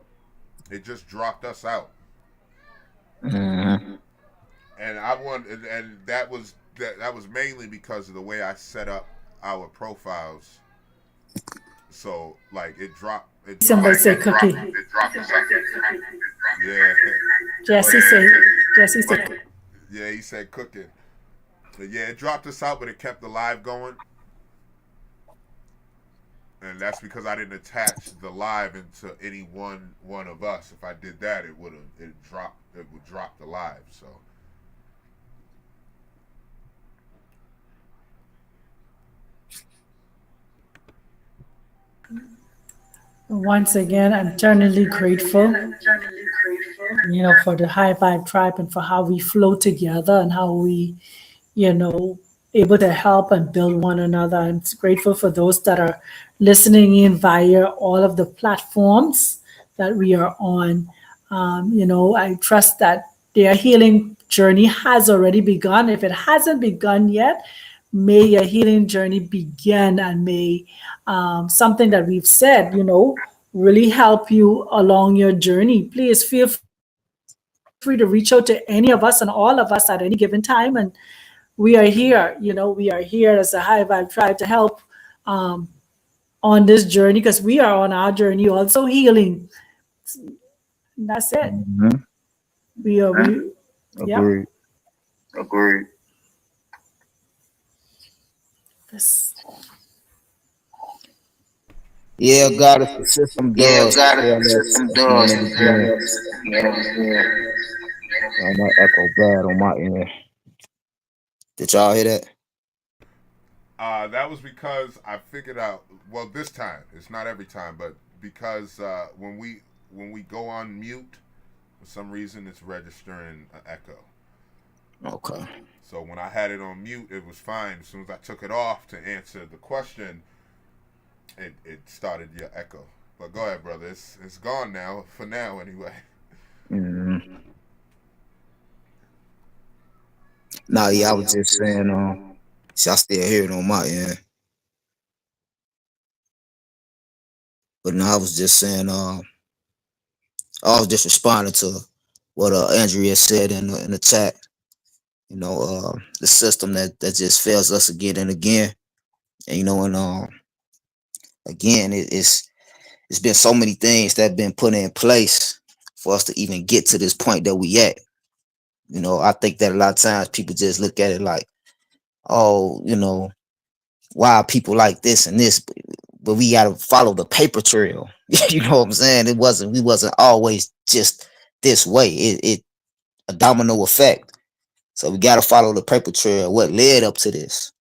it just dropped us out. Mhm. And I wanted, and that was mainly because of the way I set up our profiles. So like it dropped. Somebody say cookie. It dropped us out. Yeah. Jesse said. Yeah, he said cooking. But yeah, it dropped us out, but it kept the live going. And that's because I didn't attach the live into any one of us. If I did that, it would drop the live. So Once again, I'm eternally grateful, for the High Vibe Tribe and for how we flow together and how we, able to help and build one another. I'm grateful for those that are listening in via all of the platforms that we are on. I trust that their healing journey has already begun. If it hasn't begun yet, may your healing journey begin, and may something that we've said, really help you along your journey. Please feel free to reach out to any of us and all of us at any given time. And we are here, we are here as a High Vibe Tribe to help on this journey, because we are on our journey also healing. And that's it. Mhm. Yeah. Agreed. This. Yeah, God, the system does. I might echo bad on my end. Did y'all hear that? that was because I figured out. Well, this time it's not every time, but because when we go on mute, for some reason it's registering an echo. Okay. So when I had it on mute, it was fine. As soon as I took it off to answer the question, it started your echo. But go ahead, brother. It's gone now, for now anyway. Mm-hmm. Nah, yeah, I was just saying, y'all still hear it on my end. But no, I was just saying, I was just responding to what Andrea said in the chat. The system that just fails us again and again. And again, it's been so many things that have been put in place for us to even get to this point that we at. I think that a lot of times people just look at it like, oh, why are people like this and this? But we got to follow the paper trail. You know what I'm saying? We wasn't always just this way. It a domino effect. So we got to follow the paper trail. What led up to this?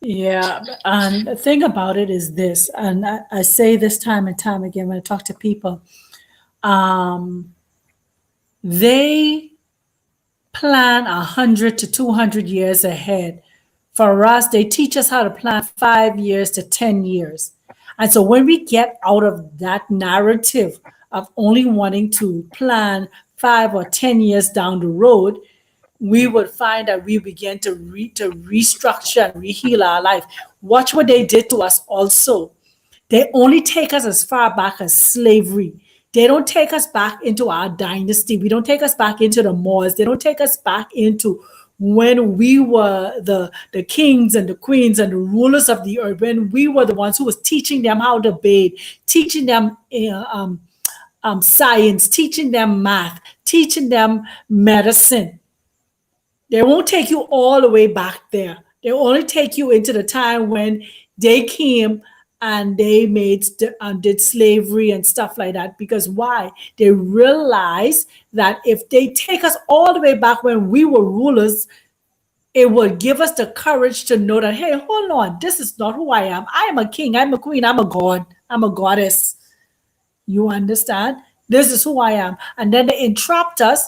Yeah, and the thing about it is this, and I say this time and time again when I talk to people, they plan 100 to 200 years ahead. For us, they teach us how to plan 5 years to 10 years. And so when we get out of that narrative of only wanting to plan 5 or 10 years down the road, we would find that we begin to restructure and reheal our life. Watch what they did to us also. They only take us as far back as slavery. They don't take us back into our dynasty. We don't take us back into the Moors. They don't take us back into when we were the kings and the queens and the rulers of the earth, when we were the ones who was teaching them how to bathe, teaching them science, teaching them math, teaching them medicine. They won't take you all the way back there. They only take you into the time when they came and they did slavery and stuff like that. Because why? They realize that if they take us all the way back when we were rulers, it will give us the courage to know that, hey, hold on, this is not who I am. I am a king, I'm a queen, I'm a god, I'm a goddess. You understand? This is who I am. And then they entrapped us,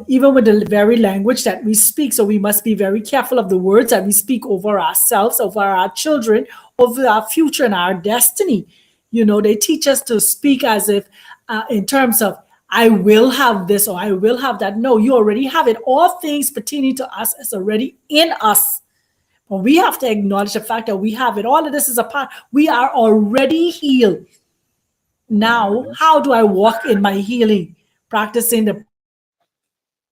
even with the very language that we speak. So we must be very careful of the words that we speak over ourselves, over our children, over our future and our destiny. They teach us to speak as if in terms of, I will have this or I will have that. No, you already have it. All things pertaining to us is already in us. But we have to acknowledge the fact that we have it. All of this is a part. We are already healed. Now, how do I walk in my healing? Practicing the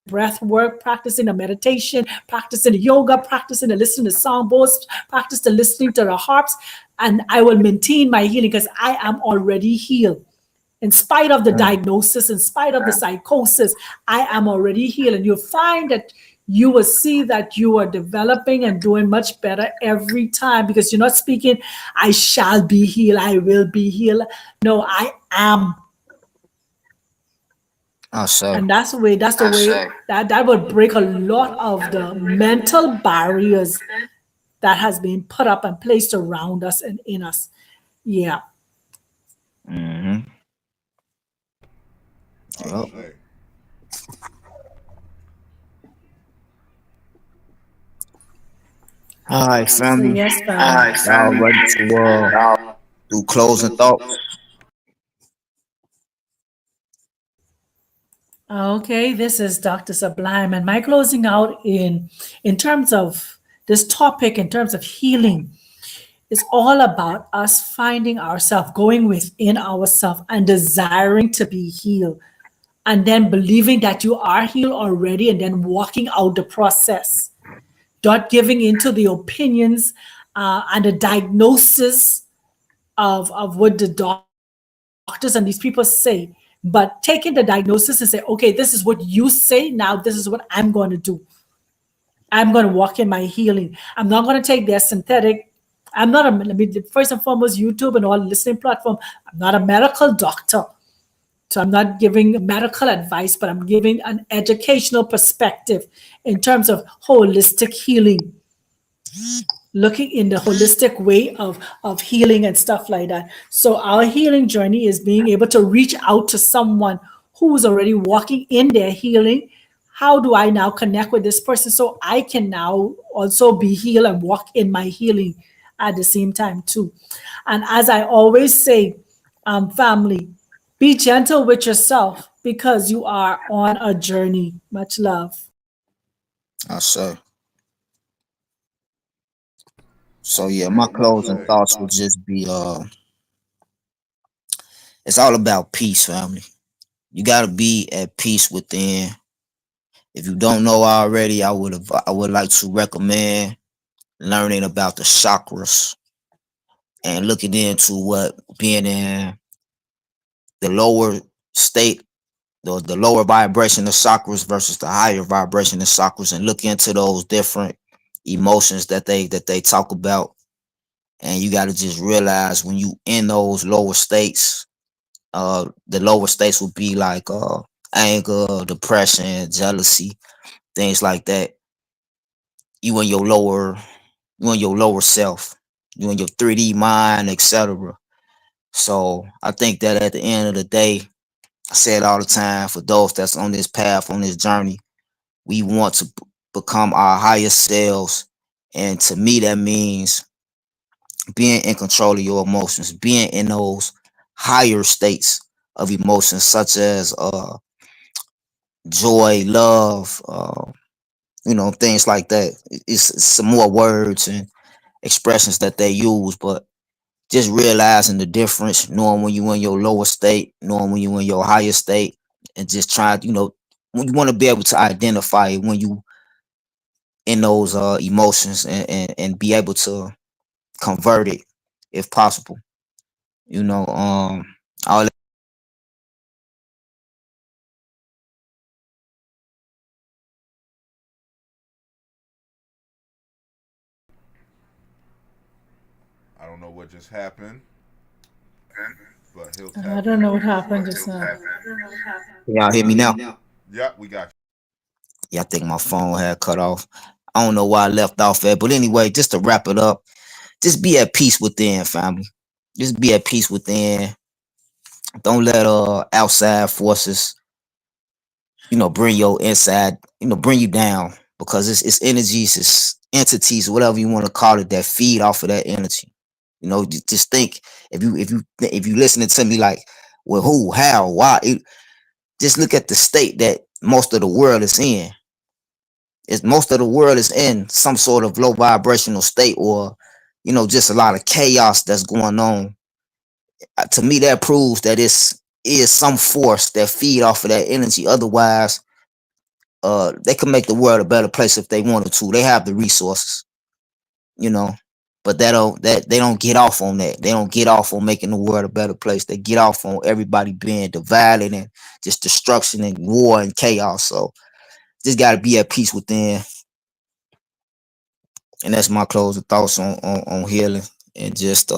breath work, practicing the meditation, practicing the yoga, practicing the listening to songbooks, practice the listening to the harps, and I will maintain my healing because I am already healed. In spite of the diagnosis, in spite of the psychosis, I am already healed. And you'll find that you will see that you are developing and doing much better every time because you're not speaking, I shall be healed, I will be healed. No, I am. And that's the way that would break a lot of the mental barriers that has been put up and placed around us and in us. Yeah. Mm-hmm. Yep. All right, family. Yes, family. Y'all ready to do closing thoughts? Okay, this is Dr. Sublime, and my closing out in terms of this topic, in terms of healing, is all about us finding ourselves, going within ourselves, and desiring to be healed, and then believing that you are healed already, and then walking out the process, not giving into the opinions and the diagnosis of what the doctors and these people say, but taking the diagnosis and say, okay, this is what you say. Now this is what I'm going to do. I'm going to walk in my healing. I'm not going to take their synthetic. I'm not first and foremost, YouTube and all listening platform. I'm not a medical doctor. So I'm not giving medical advice, but I'm giving an educational perspective in terms of holistic healing. Looking in the holistic way of healing and stuff like that. So our healing journey is being able to reach out to someone who's already walking in their healing. How do I now connect with this person so I can now also be healed and walk in my healing at the same time too? And as I always say, family, be gentle with yourself because you are on a journey. Much love. I say. So yeah, my closing thoughts would just be it's all about peace, family. You gotta be at peace within. If you don't know already, I would like to recommend learning about the chakras and looking into what being in the lower state, the lower vibration of chakras versus the higher vibration of chakras, and look into those different emotions that they talk about. And you got to just realize when you in those lower states, the lower states would be like anger, depression, jealousy, things like that. You in your lower self, you in your 3D mind, etc. So I think that at the end of the day, I say it all the time, for those that's on this path, on this journey, we want to become our highest selves. And to me, that means being in control of your emotions, being in those higher states of emotions, such as joy, love, things like that. It's some more words and expressions that they use, but just realizing the difference, knowing when you in your lower state, knowing when you in your higher state, and just trying, when you want to be able to identify it when you in those emotions, and be able to convert it if possible. All I don't know what just happened, but he'll. I don't know what happened just now. Can y'all hear me now? Yeah, we got you. Yeah, I think my phone had cut off. I don't know why I left off at, but anyway, just to wrap it up, just be at peace within, family. Just be at peace within. Don't let outside forces, bring your inside, bring you down, because it's energies, it's entities, whatever you want to call it, that feed off of that energy. Just think, if you listening to me like, well, who, how, why, just look at the state that most of the world is in. It's most of the world is in some sort of low vibrational state, or just a lot of chaos that's going on. To me, that proves that it's is some force that feed off of that energy. Otherwise, they can make the world a better place if they wanted to. They have the resources, but they don't get off on that. They don't get off on making the world a better place. They get off on everybody being divided and just destruction and war and chaos. So just got to be at peace within. And that's my closing thoughts on healing, and just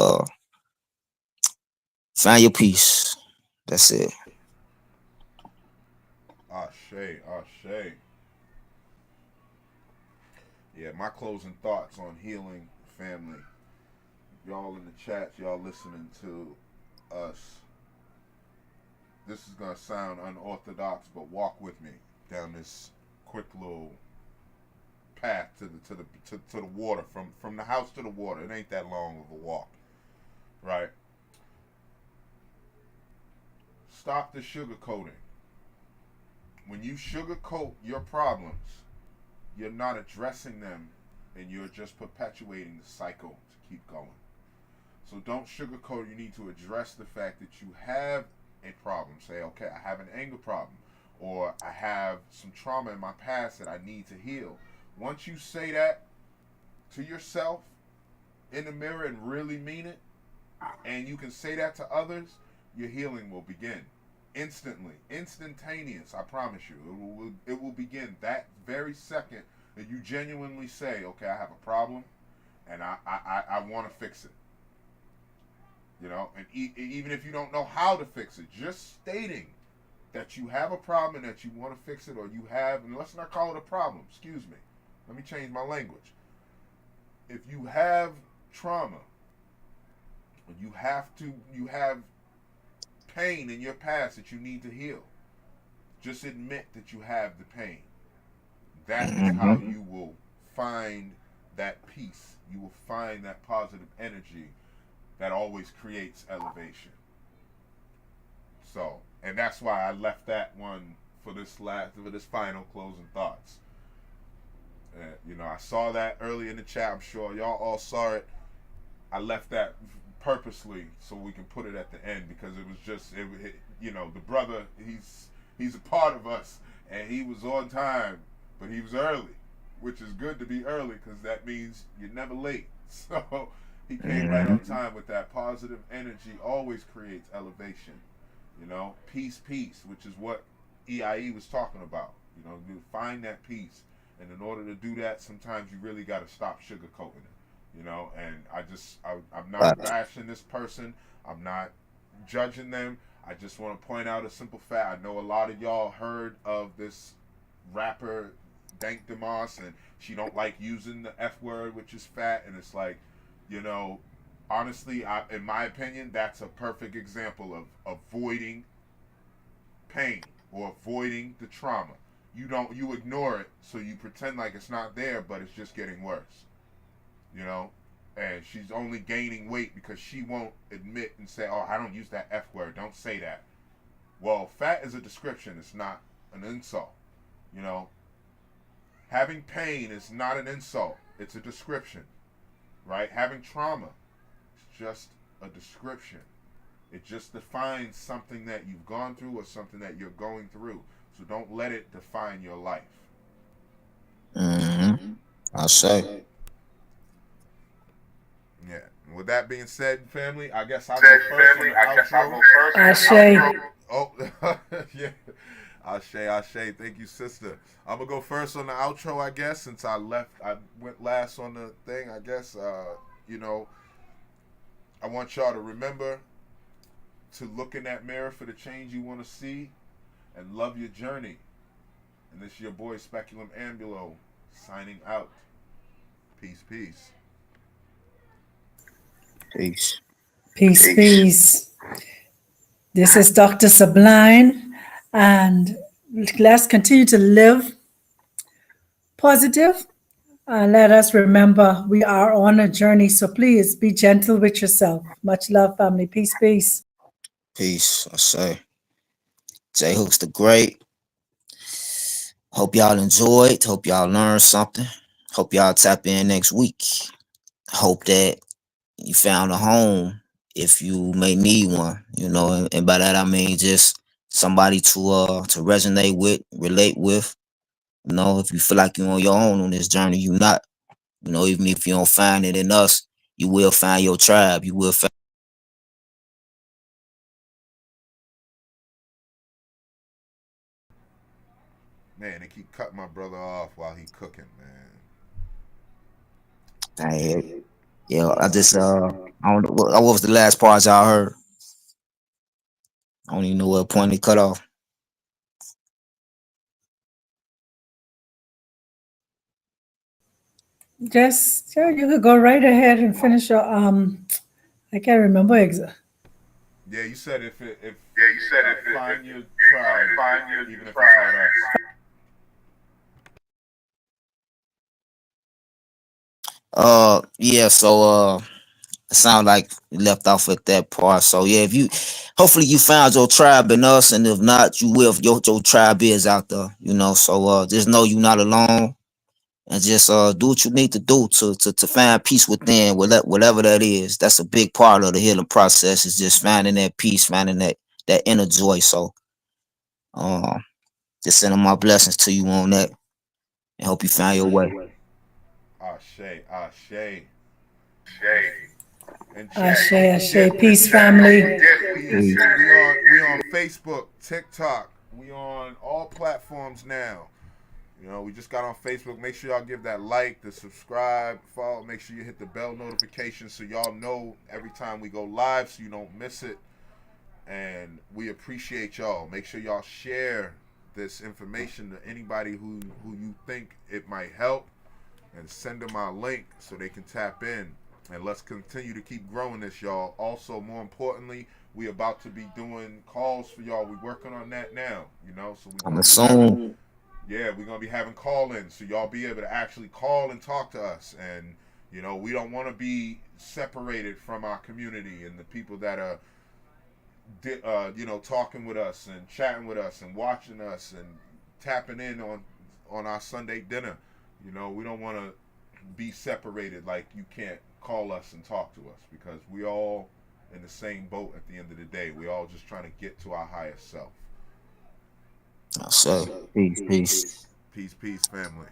find your peace. That's it. Ashe, Ashe. Yeah, my closing thoughts on healing, family. Y'all in the chat, y'all listening to us. This is gonna sound unorthodox, but walk with me down this quick little path to the water, from the house to the water. It ain't that long of a walk, right? Stop the sugarcoating. When you sugarcoat your problems, you're not addressing them, and you're just perpetuating the cycle to keep going. So don't sugarcoat. You need to address the fact that you have a problem. Say, okay, I have an anger problem, or I have some trauma in my past that I need to heal. Once you say that to yourself in the mirror and really mean it, and you can say that to others, your healing will begin instantly, instantaneous. I promise you, it will begin that very second that you genuinely say, okay, I have a problem, and I want to fix it. And even if you don't know how to fix it, just stating that you have a problem and that you want to fix it, or you have, and let's not call it a problem, excuse me. Let me change my language. If you have trauma, you have pain in your past that you need to heal, just admit that you have the pain. That is how you will find that peace. You will find that positive energy that always creates elevation. So, and that's why I left that one for this final closing thoughts. I saw that early in the chat. I'm sure y'all all saw it. I left that purposely so we can put it at the end, because it was just, the brother, he's a part of us, and he was on time, but he was early, which is good to be early, because that means you're never late. So he came right on time with that positive energy. Always creates elevation. Peace, which is what EIE was talking about. You find that peace. And in order to do that, sometimes you really got to stop sugarcoating it, and I'm not bashing this person. I'm not judging them. I just want to point out a simple fact. I know a lot of y'all heard of this rapper, Dank Demas, and she don't like using the F word, which is fat. And it's like, honestly, in my opinion, that's a perfect example of avoiding pain or avoiding the trauma. You ignore it, so you pretend like it's not there, but it's just getting worse. And she's only gaining weight because she won't admit and say, oh, I don't use that F word. Don't say that. Well, fat is a description. It's not an insult. Having pain is not an insult. It's a description, right? Having trauma is just a description. It just defines something that you've gone through or something that you're going through. So don't let it define your life. I'll say. Yeah. With that being said, family, I guess I'll go first. Ashe. Oh, yeah. Ashe. Thank you, sister. I'm going to go first on the outro, I guess, since I went last on the thing, I guess. I want y'all to remember to look in that mirror for the change you want to see, and love your journey. And this is your boy Speculum Ambulo signing out. Peace. Peace. This is Dr. Sublime, and let's continue to live positive. Let us remember we are on a journey, so please be gentle with yourself. Much love, family. Peace. Peace, I say. J Hooks the Great. Hope y'all enjoyed. Hope y'all learned something. Hope y'all tap in next week. Hope that you found a home if you may need one, and by that I mean just somebody to resonate with, relate with. If you feel like you're on your own on this journey, you're not. Even if you don't find it in us, you will find your tribe. You will find. Man, they keep cutting my brother off while he cooking, man. Yeah, I just I don't know what was the last part y'all heard. I don't even know what point they cut off. Just yeah, you could go right ahead and finish your I can't remember exactly. Yeah, you said if find your tribe, even if it's not us. Yeah, so it sounds like we left off at that part. So yeah, hopefully you found your tribe in us, and if not, you will. Your tribe is out there, So just know you're not alone, and just do what you need to do to find peace within, whatever that is. That's a big part of the healing process. Is just finding that peace, finding that inner joy. So just sending my blessings to you on that, and hope you find your way. Ashe. And Ashe, peace, family. we on Facebook, TikTok. We on all platforms now. We just got on Facebook. Make sure y'all give that like, the subscribe, follow. Make sure you hit the bell notification so y'all know every time we go live so you don't miss it. And we appreciate y'all. Make sure y'all share this information to anybody who you think it might help, and send them our link so they can tap in. And let's continue to keep growing this, y'all. Also, more importantly, we about to be doing calls for y'all. We working on that now, So I'm assuming. Yeah, we're gonna be having call-ins, so y'all be able to actually call and talk to us. And we don't want to be separated from our community and the people that are, talking with us and chatting with us and watching us and tapping in on our Sunday dinner. We don't want to be separated, like you can't call us and talk to us, because we all in the same boat at the end of the day. We all just trying to get to our highest self. So peace. Peace, family.